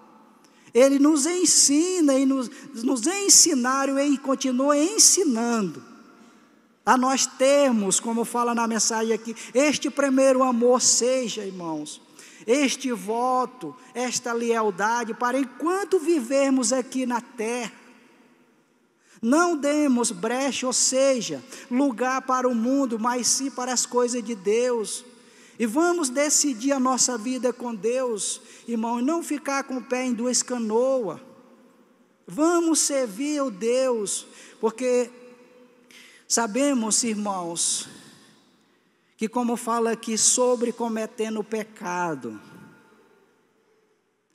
ele nos ensina e nos ensinaram e continua ensinando a nós termos, como fala na mensagem aqui, este primeiro amor, seja, irmãos, este voto, esta lealdade, para enquanto vivermos aqui na terra, não demos brecha, ou seja, lugar para o mundo, mas sim para as coisas de Deus. E vamos decidir a nossa vida com Deus, irmão, e não ficar com o pé em 2 canoas. Vamos servir o Deus, porque sabemos, irmãos, que como fala aqui sobre cometendo pecado,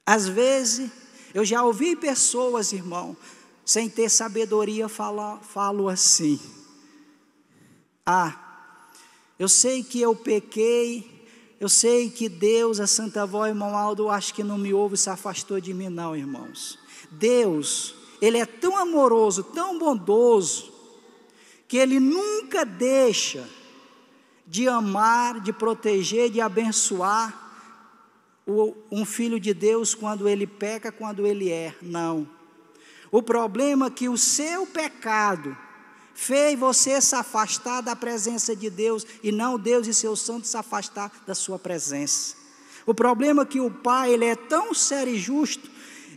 às vezes, eu já ouvi pessoas, irmão, sem ter sabedoria, falo assim: eu sei que eu pequei, eu sei que Deus, a Santa Avó e Irmão Aldo, acho que não me ouve, se afastou de mim. Não, irmãos. Deus, Ele é tão amoroso, tão bondoso, que Ele nunca deixa de amar, de proteger, de abençoar um filho de Deus quando ele peca, quando ele erra. Não. O problema é que o seu pecado fez você se afastar da presença de Deus, e não Deus e seus santos se afastar da sua presença. O problema é que o Pai, Ele é tão sério e justo,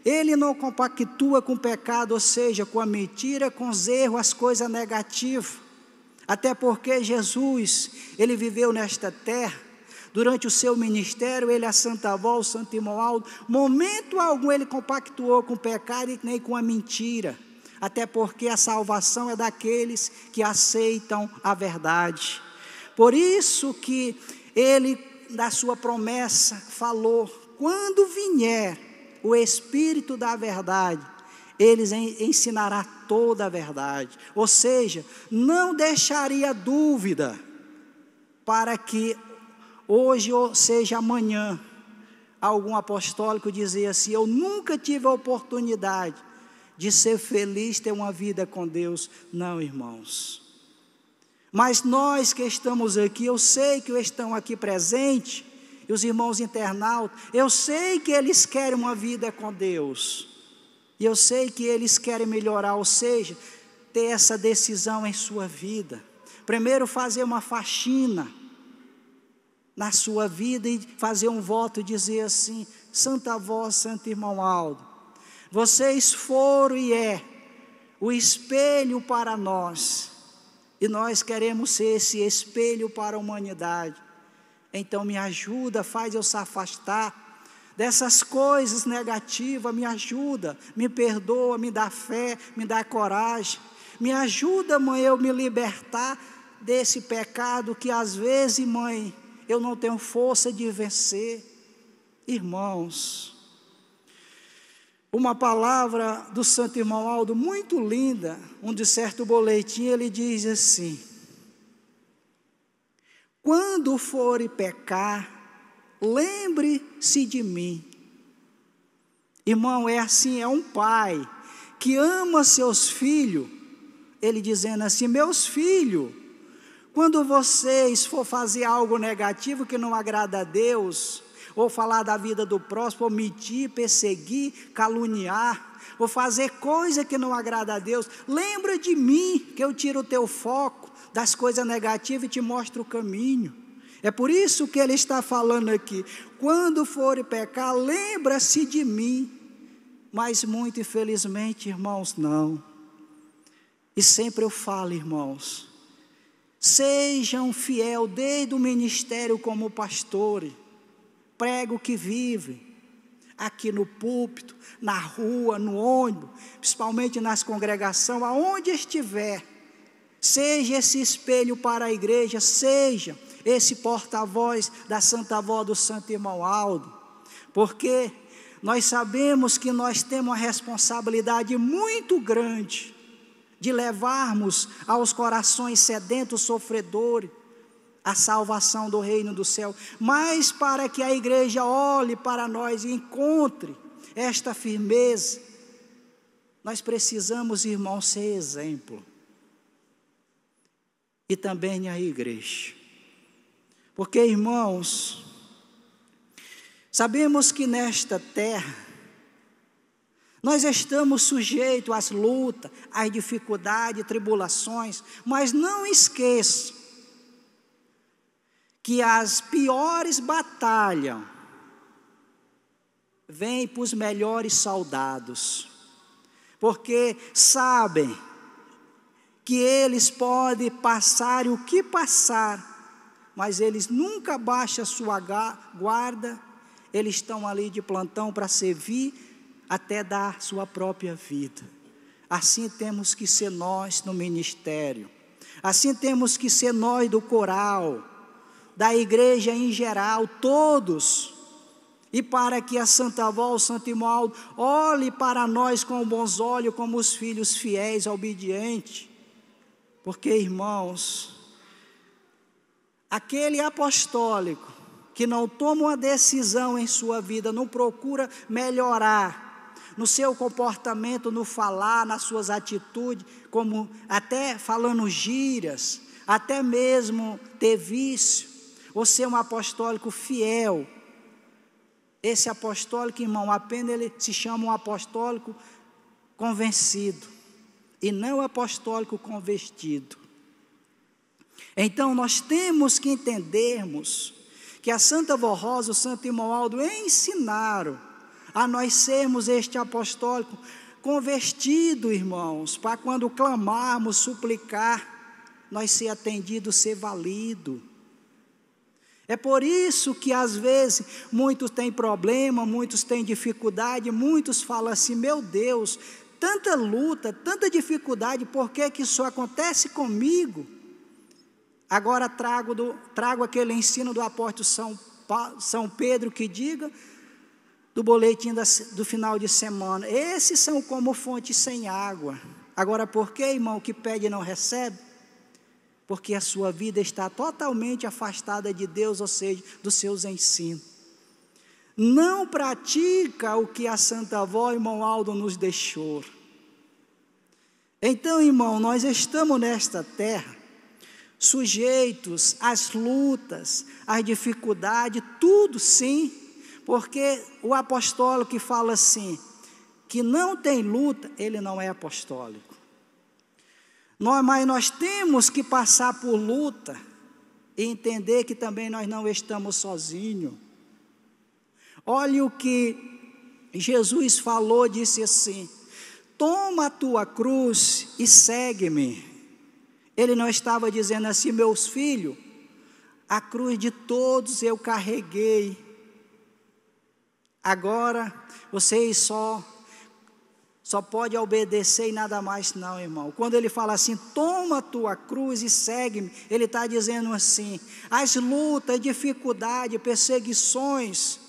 Ele não compactua com o pecado, ou seja, com a mentira, com os erros, as coisas negativas. Até porque Jesus, Ele viveu nesta terra, durante o seu ministério, Ele, a Santa Avó, o Santo Irmão Aldo, momento algum Ele compactuou com o pecado e nem com a mentira. Até porque a salvação é daqueles que aceitam a verdade. Por isso que Ele, da sua promessa, falou: quando vier o Espírito da verdade, Ele ensinará toda a verdade. Ou seja, não deixaria dúvida para que hoje ou seja amanhã, algum apostólico dizia assim: eu nunca tive a oportunidade de ser feliz, ter uma vida com Deus. Não, irmãos. Mas nós que estamos aqui, eu sei que estão aqui presentes, e os irmãos internautas, eu sei que eles querem uma vida com Deus, e eu sei que eles querem melhorar, ou seja, ter essa decisão em sua vida. Primeiro fazer uma faxina na sua vida e fazer um voto e dizer assim: Santa Avó, Santo Irmão Aldo, vocês foram e é o espelho para nós, e nós queremos ser esse espelho para a humanidade. Então me ajuda, faz eu se afastar dessas coisas negativas, me ajuda, me perdoa, me dá fé, me dá coragem, me ajuda, mãe, eu me libertar desse pecado que às vezes, mãe, eu não tenho força de vencer. Irmãos, uma palavra do Santo Irmão Aldo muito linda, de certo boletim, ele diz assim: quando for pecar, lembre-se de mim. Irmão, é assim, é um pai que ama seus filhos, ele dizendo assim: meus filhos, quando vocês for fazer algo negativo que não agrada a Deus, ou falar da vida do próximo, ou mentir, perseguir, caluniar, ou fazer coisa que não agrada a Deus, lembra de mim, que eu tiro o teu foco das coisas negativas e te mostro o caminho. É por isso que ele está falando aqui: quando for pecar, lembra-se de mim. Mas muito infelizmente, irmãos, não. E sempre eu falo, irmãos, sejam fiel desde o ministério como pastores, prego que vive, aqui no púlpito, na rua, no ônibus, principalmente nas congregações, aonde estiver, seja esse espelho para a igreja, seja esse porta-voz da Santa Avó do Santo Irmão Aldo, porque nós sabemos que nós temos uma responsabilidade muito grande de levarmos aos corações sedentos, sofredores, a salvação do reino do céu. Mas para que a igreja olhe para nós e encontre esta firmeza, nós precisamos, irmãos, ser exemplo. E também a igreja. Porque, irmãos, sabemos que nesta terra nós estamos sujeitos às lutas, às dificuldades, tribulações, mas não esqueçam que as piores batalhas vêm para os melhores soldados, porque sabem que eles podem passar o que passar, mas eles nunca baixam a sua guarda, eles estão ali de plantão para servir, até dar sua própria vida. Assim temos que ser nós no ministério, assim temos que ser nós do coral, da igreja em geral, todos, e para que a Santa Avó, o Santo Irmão Aldo, olhe para nós com bons olhos, como os filhos fiéis, obedientes, porque, irmãos, aquele apostólico que não toma uma decisão em sua vida, não procura melhorar no seu comportamento, no falar, nas suas atitudes, como até falando gírias, até mesmo ter vício, ou ser um apostólico fiel. Esse apostólico, irmão, apenas ele se chama um apostólico convencido, e não apostólico convertido. Então nós temos que entendermos que a Santa Avó Rosa, o Santo Irmão Aldo ensinaram a nós sermos este apostólico convertido, irmãos, para quando clamarmos, suplicar, nós ser atendidos, ser valido. É por isso que às vezes muitos têm problema, muitos têm dificuldade, muitos falam assim: meu Deus, tanta luta, tanta dificuldade, por que que isso acontece comigo? Agora trago aquele ensino do apóstolo São Pedro que diga, do boletim do final de semana: esses são como fontes sem água. Agora por que, irmão, que pede e não recebe? porque a sua vida está totalmente afastada de Deus, ou seja, dos seus ensinos. Não pratica o que a Santa Avó, irmão Aldo, nos deixou. Então, irmão, nós estamos nesta terra, sujeitos às lutas, às dificuldades, tudo sim, porque o apostólico que fala assim, que não tem luta, ele não é apostólico. Mas nós temos que passar por luta e entender que também nós não estamos sozinhos. Olha o que Jesus falou, disse assim: toma a tua cruz e segue-me. Ele não estava dizendo assim, meus filhos, a cruz de todos eu carreguei, agora vocês só pode obedecer e nada mais não, irmão. Quando ele fala assim, toma a tua cruz e segue-me, ele está dizendo assim, as lutas, dificuldades, perseguições,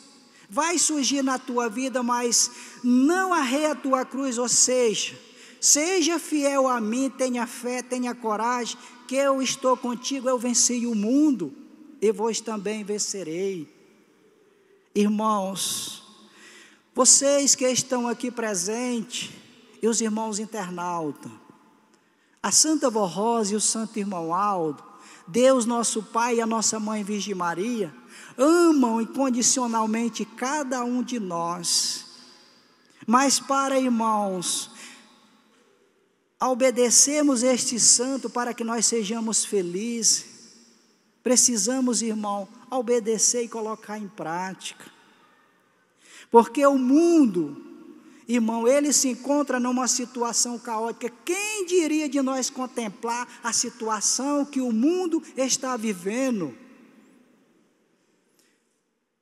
vai surgir na tua vida, mas não arreia a tua cruz, ou seja, seja fiel a mim, tenha fé, tenha coragem, que eu estou contigo, eu venci o mundo, e vós também vencerei. Irmãos, vocês que estão aqui presentes, e os irmãos internautas, a Santa Avó Rosa e o Santo Irmão Aldo, Deus nosso Pai e a nossa Mãe Virgem Maria, amam incondicionalmente cada um de nós. Mas para, irmãos, obedecermos este santo para que nós sejamos felizes, precisamos, irmão, obedecer e colocar em prática. Porque o mundo, irmão, ele se encontra numa situação caótica. Quem diria de nós contemplar a situação que o mundo está vivendo?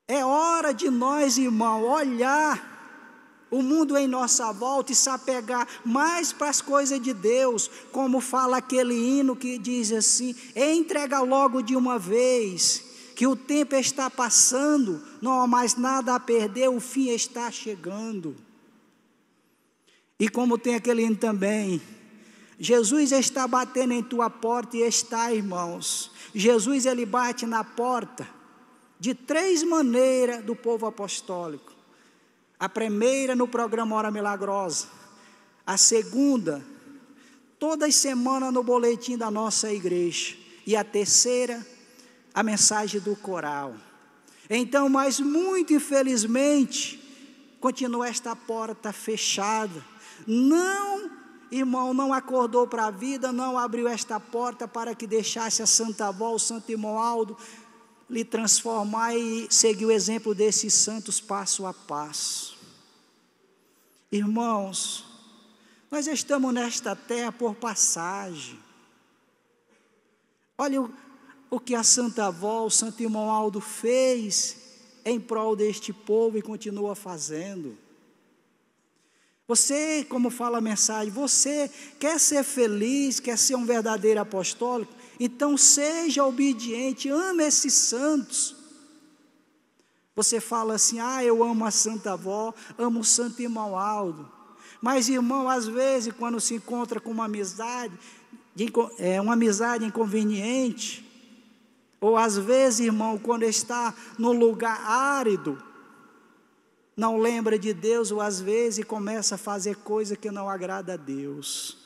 É hora de nós, irmão, olhar o mundo em nossa volta e se apegar mais para as coisas de Deus, como fala aquele hino que diz assim, entrega logo de uma vez, que o tempo está passando, não há mais nada a perder, o fim está chegando. E como tem aquele hino também, Jesus está batendo em tua porta e está, irmãos, Jesus ele bate na porta de 3 maneiras do povo apostólico. A primeira no programa Hora Milagrosa, a segunda, todas as semanas no boletim da nossa igreja, e a terceira, a mensagem do coral. Então, mas muito infelizmente, continua esta porta fechada. Não, irmão, não acordou para a vida, não abriu esta porta para que deixasse a Santa Avó, o Santo Irmão Aldo, lhe transformar e seguir o exemplo desses santos passo a passo. Irmãos, nós estamos nesta terra por passagem. Olha o que a Santa Avó, o Santo Irmão Aldo fez em prol deste povo e continua fazendo. Você, como fala a mensagem, você quer ser feliz, quer ser um verdadeiro apostólico? Então seja obediente, ame esses santos. Você fala assim, eu amo a Santa Avó, amo o Santo Irmão Aldo. Mas, irmão, às vezes, quando se encontra com uma amizade inconveniente, ou às vezes, irmão, quando está num lugar árido, não lembra de Deus, ou às vezes começa a fazer coisa que não agrada a Deus.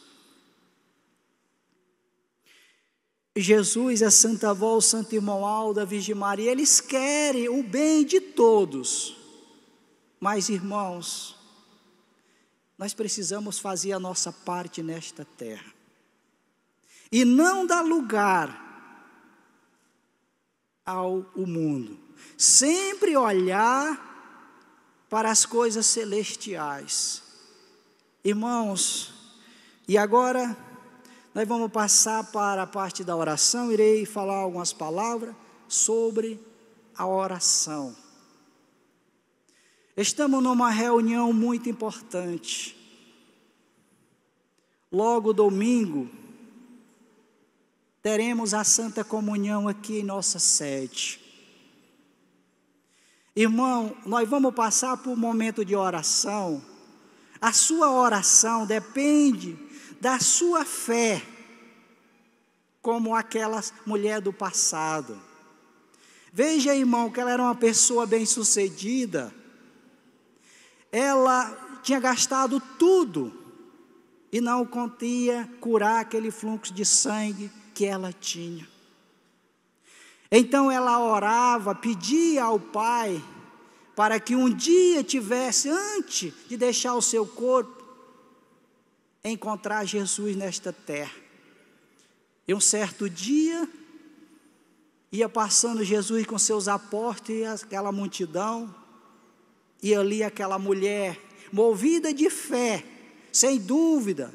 Jesus, a Santa Avó, o Santo Irmão Aldo, a Virgem Maria, eles querem o bem de todos. Mas, irmãos, nós precisamos fazer a nossa parte nesta terra. E não dar lugar ao mundo. Sempre olhar para as coisas celestiais. Irmãos, e agora nós vamos passar para a parte da oração, irei falar algumas palavras sobre a oração. Estamos numa reunião muito importante. Logo domingo, teremos a Santa Comunhão aqui em nossa sede. Irmão, nós vamos passar por um momento de oração. A sua oração depende da sua fé. como aquela mulher do passado. Veja, irmão, que ela era uma pessoa bem-sucedida. Ela tinha gastado tudo e não conseguia curar aquele fluxo de sangue que ela tinha. Então ela orava, pedia ao Pai para que um dia tivesse, antes de deixar o seu corpo, encontrar Jesus nesta terra. E um certo dia, ia passando Jesus com seus apóstolos e aquela multidão, e ali aquela mulher, movida de fé, sem dúvida,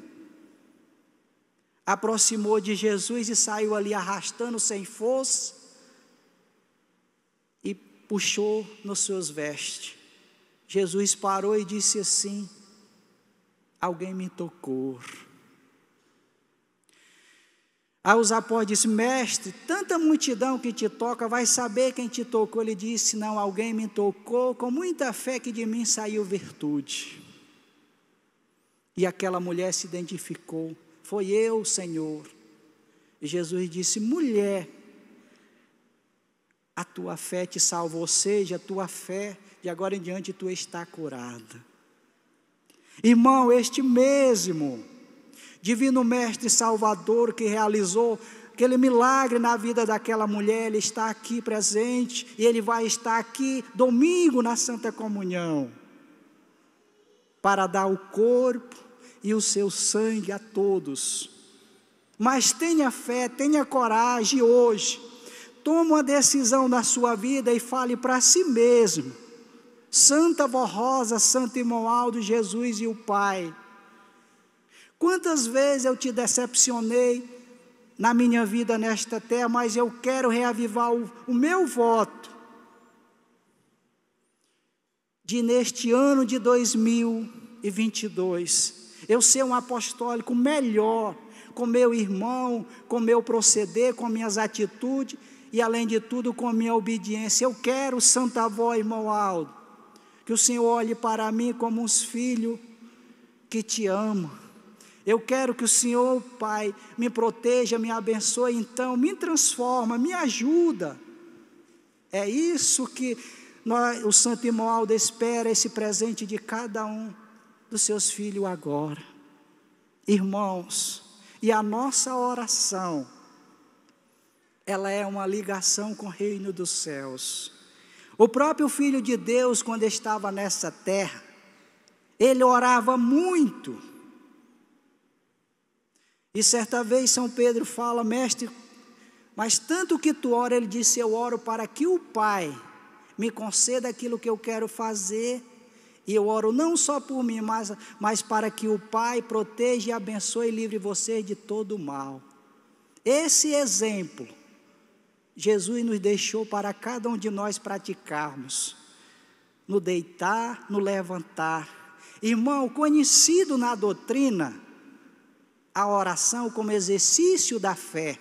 aproximou de Jesus e saiu ali arrastando sem força, e puxou nos seus vestes. Jesus parou e disse assim: alguém me tocou. Aí os apóstolos disseram: mestre, tanta multidão que te toca, vai saber quem te tocou? Ele disse: não, alguém me tocou com muita fé, que de mim saiu virtude. E aquela mulher se identificou: foi eu, Senhor. E Jesus disse: mulher, a tua fé te salvou, ou seja, a tua fé, de agora em diante, tu está curada. Irmão, este mesmo Divino Mestre Salvador que realizou aquele milagre na vida daquela mulher, Ele está aqui presente, e Ele vai estar aqui domingo na Santa Comunhão, para dar o corpo e o seu sangue a todos. Mas tenha fé, tenha coragem hoje, tome uma decisão na sua vida e fale para si mesmo: Santa Vó Rosa, Santo Irmão Aldo, Jesus e o Pai, quantas vezes eu te decepcionei na minha vida nesta terra, mas eu quero reavivar o meu voto, de neste ano de 2022, eu ser um apostólico melhor, com meu irmão, com meu proceder, com minhas atitudes, e além de tudo com minha obediência. Eu quero, Santa Avó, irmão Aldo, que o Senhor olhe para mim como uns filhos que te amam. Eu quero que o Senhor, Pai, me proteja, me abençoe, então me transforma, me ajuda. É isso que o Santo Irmão Aldo espera, esse presente de cada um dos seus filhos agora. Irmãos, e a nossa oração, ela é uma ligação com o reino dos céus. O próprio Filho de Deus, quando estava nessa terra, ele orava muito. E certa vez São Pedro fala: mestre, mas tanto que tu ora, ele disse: eu oro para que o Pai me conceda aquilo que eu quero fazer, e eu oro não só por mim, mas para que o Pai proteja e abençoe e livre você de todo o mal. Esse exemplo Jesus nos deixou para cada um de nós praticarmos, no deitar, no levantar. Irmão, conhecido na doutrina a oração como exercício da fé,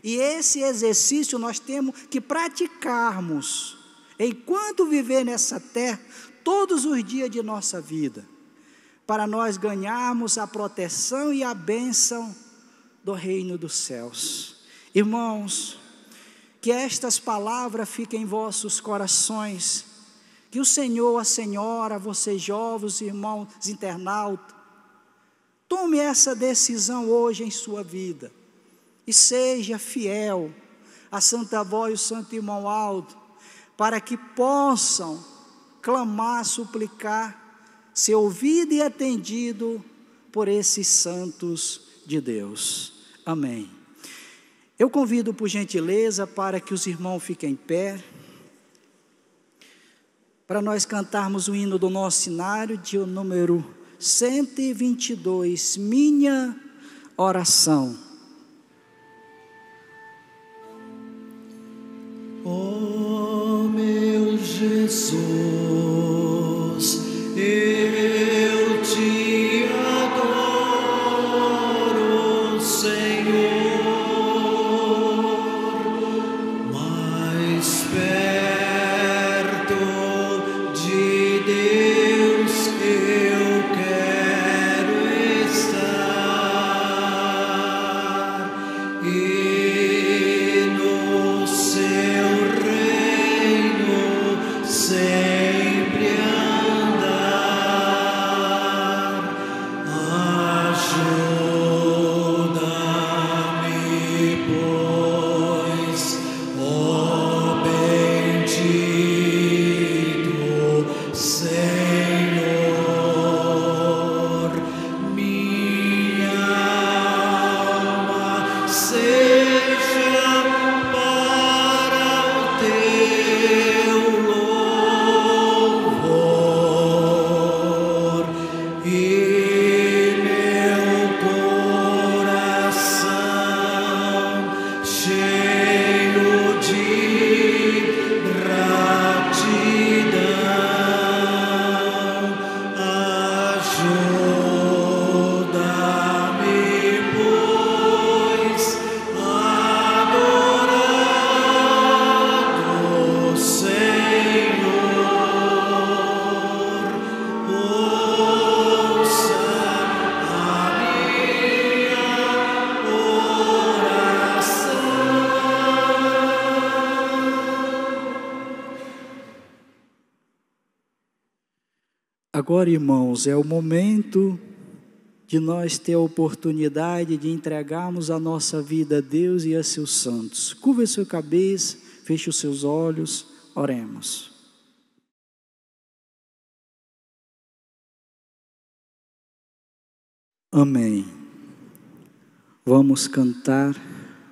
e esse exercício nós temos que praticarmos enquanto viver nessa terra, todos os dias de nossa vida, para nós ganharmos a proteção e a bênção do reino dos céus. Irmãos, que estas palavras fiquem em vossos corações, que o Senhor, a Senhora, vocês jovens, irmãos internautas, tome essa decisão hoje em sua vida, e seja fiel a Santa Avó e o Santo Irmão Aldo, para que possam clamar, suplicar, ser ouvido e atendido por esses santos de Deus. Amém. Eu convido por gentileza para que os irmãos fiquem em pé, para nós cantarmos o hino do nosso cenário, de número 122, minha oração. Oh meu Jesus, eu te adoro, Senhor, mais perto de Deus eu quero estar. Agora, irmãos, é o momento de nós ter a oportunidade de entregarmos a nossa vida a Deus e a seus santos. Curva a sua cabeça, feche os seus olhos, oremos. Amém. Vamos cantar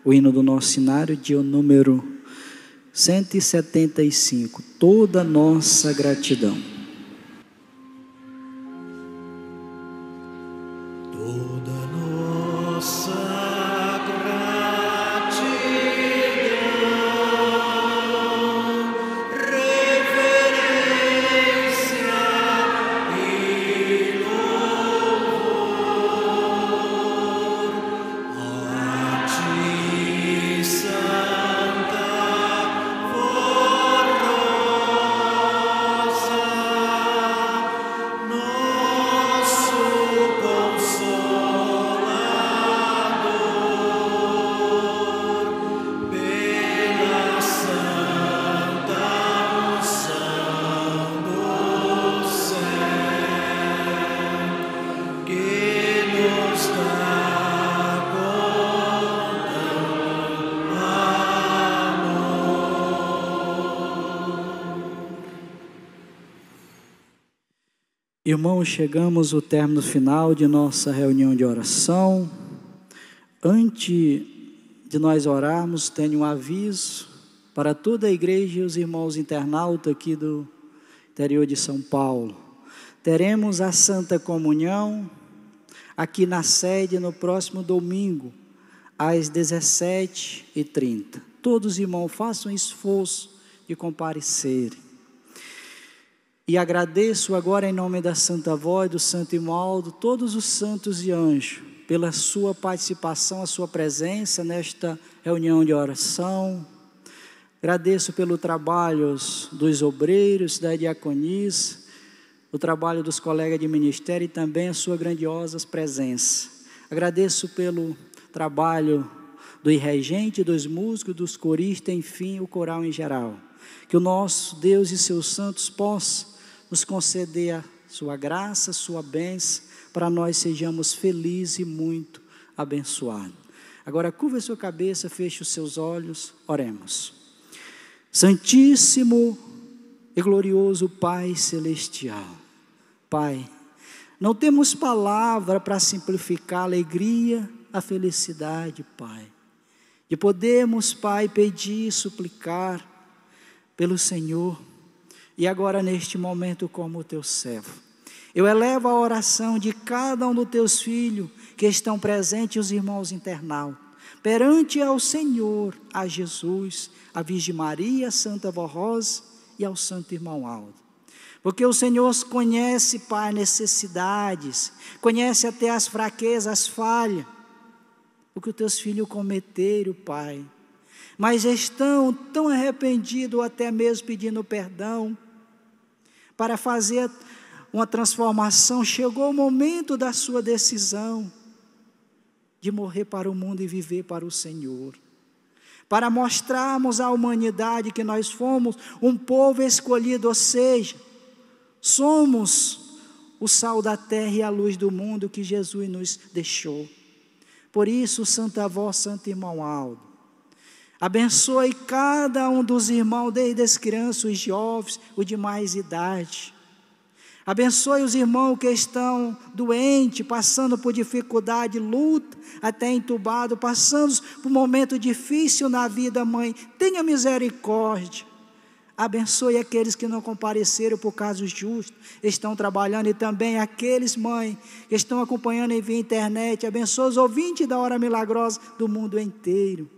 o hino do nosso cenário de número 175, toda nossa gratidão. Toda nossa gratidão, reverência e louvor a Ti, Santa Formosa, nosso Consolador, pela santa unção do céu, que nos dá Irmãos, chegamos ao término final de nossa reunião de oração. Antes de nós orarmos, tenho um aviso para toda a igreja e os irmãos internautas aqui do interior de São Paulo. Teremos a Santa Comunhão aqui na sede no próximo domingo, às 17h30. Todos os irmãos façam esforço de comparecerem. E agradeço agora em nome da Santa Voz, do Santo Imaldo, todos os santos e anjos, pela sua participação, a sua presença nesta reunião de oração. Agradeço pelo trabalho dos obreiros, da diaconisa, o trabalho dos colegas de ministério e também a sua grandiosa presença. Agradeço pelo trabalho do regente, dos músicos, dos coristas, enfim, o coral em geral. Que o nosso Deus e seus santos possam nos conceder a sua graça, a sua bênção, para nós sejamos felizes e muito abençoados. Agora curva a sua cabeça, feche os seus olhos, oremos. Santíssimo e glorioso Pai Celestial, Pai, não temos palavra para simplificar a alegria, a felicidade, Pai, de podermos, Pai, pedir e suplicar pelo Senhor. E agora neste momento como o teu servo, eu elevo a oração de cada um dos teus filhos que estão presentes, os irmãos internautas, perante ao Senhor, a Jesus, a Virgem Maria, a Santa Vó Rosa e ao Santo Irmão Aldo. Porque o Senhor conhece, Pai, necessidades, conhece até as fraquezas, as falhas, o que os teus filhos cometeram, Pai, mas estão tão arrependidos, ou até mesmo pedindo perdão, para fazer uma transformação. Chegou o momento da sua decisão, de morrer para o mundo e viver para o Senhor, para mostrarmos à humanidade que nós fomos um povo escolhido, ou seja, somos o sal da terra e a luz do mundo que Jesus nos deixou. Por isso, Santa Avó, Santo Irmão Aldo, abençoe cada um dos irmãos, desde as crianças, os jovens, os de mais idade. Abençoe os irmãos que estão doentes, passando por dificuldade, luta, até entubado, passando por um momento difícil na vida, Mãe. Tenha misericórdia. Abençoe aqueles que não compareceram por casos justos, estão trabalhando, e também aqueles, Mãe, que estão acompanhando via internet. Abençoe os ouvintes da Hora Milagrosa do mundo inteiro,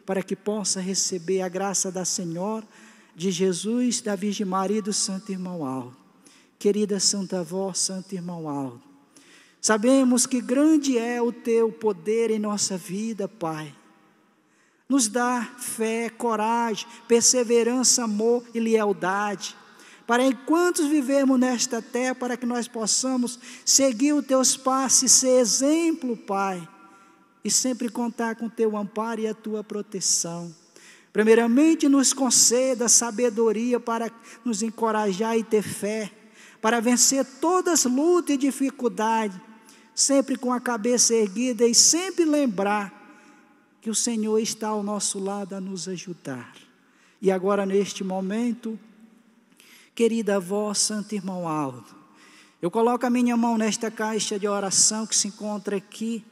para que possa receber a graça da Senhora, de Jesus, da Virgem Maria e do Santo Irmão Aldo. Querida Santa Avó, Santo Irmão Aldo, sabemos que grande é o teu poder em nossa vida, Pai. Nos dá fé, coragem, perseverança, amor e lealdade, para enquanto vivemos nesta terra, para que nós possamos seguir os teus passos e ser exemplo, Pai, e sempre contar com o teu amparo e a tua proteção. Primeiramente, nos conceda sabedoria para nos encorajar e ter fé, para vencer todas as lutas e dificuldades, sempre com a cabeça erguida e sempre lembrar que o Senhor está ao nosso lado a nos ajudar. E agora, neste momento, querida avó, santo irmão Aldo, eu coloco a minha mão nesta caixa de oração que se encontra aqui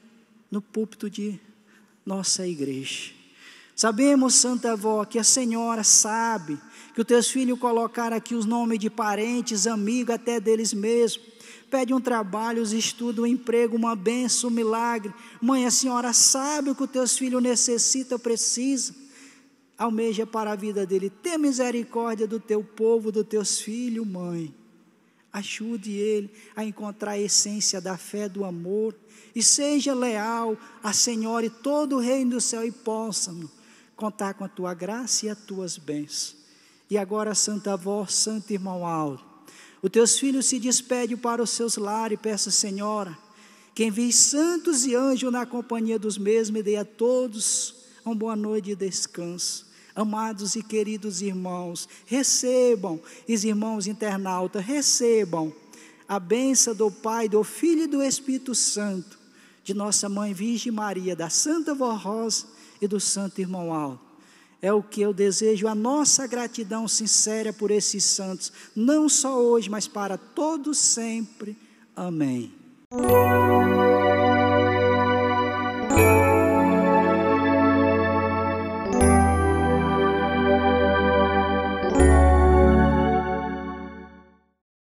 no púlpito de nossa igreja. Sabemos, santa avó, que a senhora sabe que os teus filhos colocaram aqui os nomes de parentes, amigos, até deles mesmos. Pede um trabalho, os estudos, um emprego, uma bênção, um milagre. Mãe, a senhora sabe o que os teus filhos necessitam, precisam. Almeja para a vida dele. Tenha misericórdia do teu povo, dos teus filhos, mãe. Ajude ele a encontrar a essência da fé, do amor. E seja leal à Senhora e todo o reino do céu, e possam contar com a tua graça e as tuas bênçãos. E agora, santa avó, santo irmão Aldo, os teus filhos se despedem para os seus lares e peçam, Senhora, que envie santos e anjos na companhia dos mesmos e dê a todos uma boa noite de descanso. Amados e queridos irmãos, recebam, os irmãos internautas, recebam a bênção do Pai, do Filho e do Espírito Santo, de nossa Mãe Virgem Maria, da Santa Vó Rosa e do Santo Irmão Aldo. É o que eu desejo, a nossa gratidão sincera por esses santos, não só hoje, mas para todos sempre. Amém.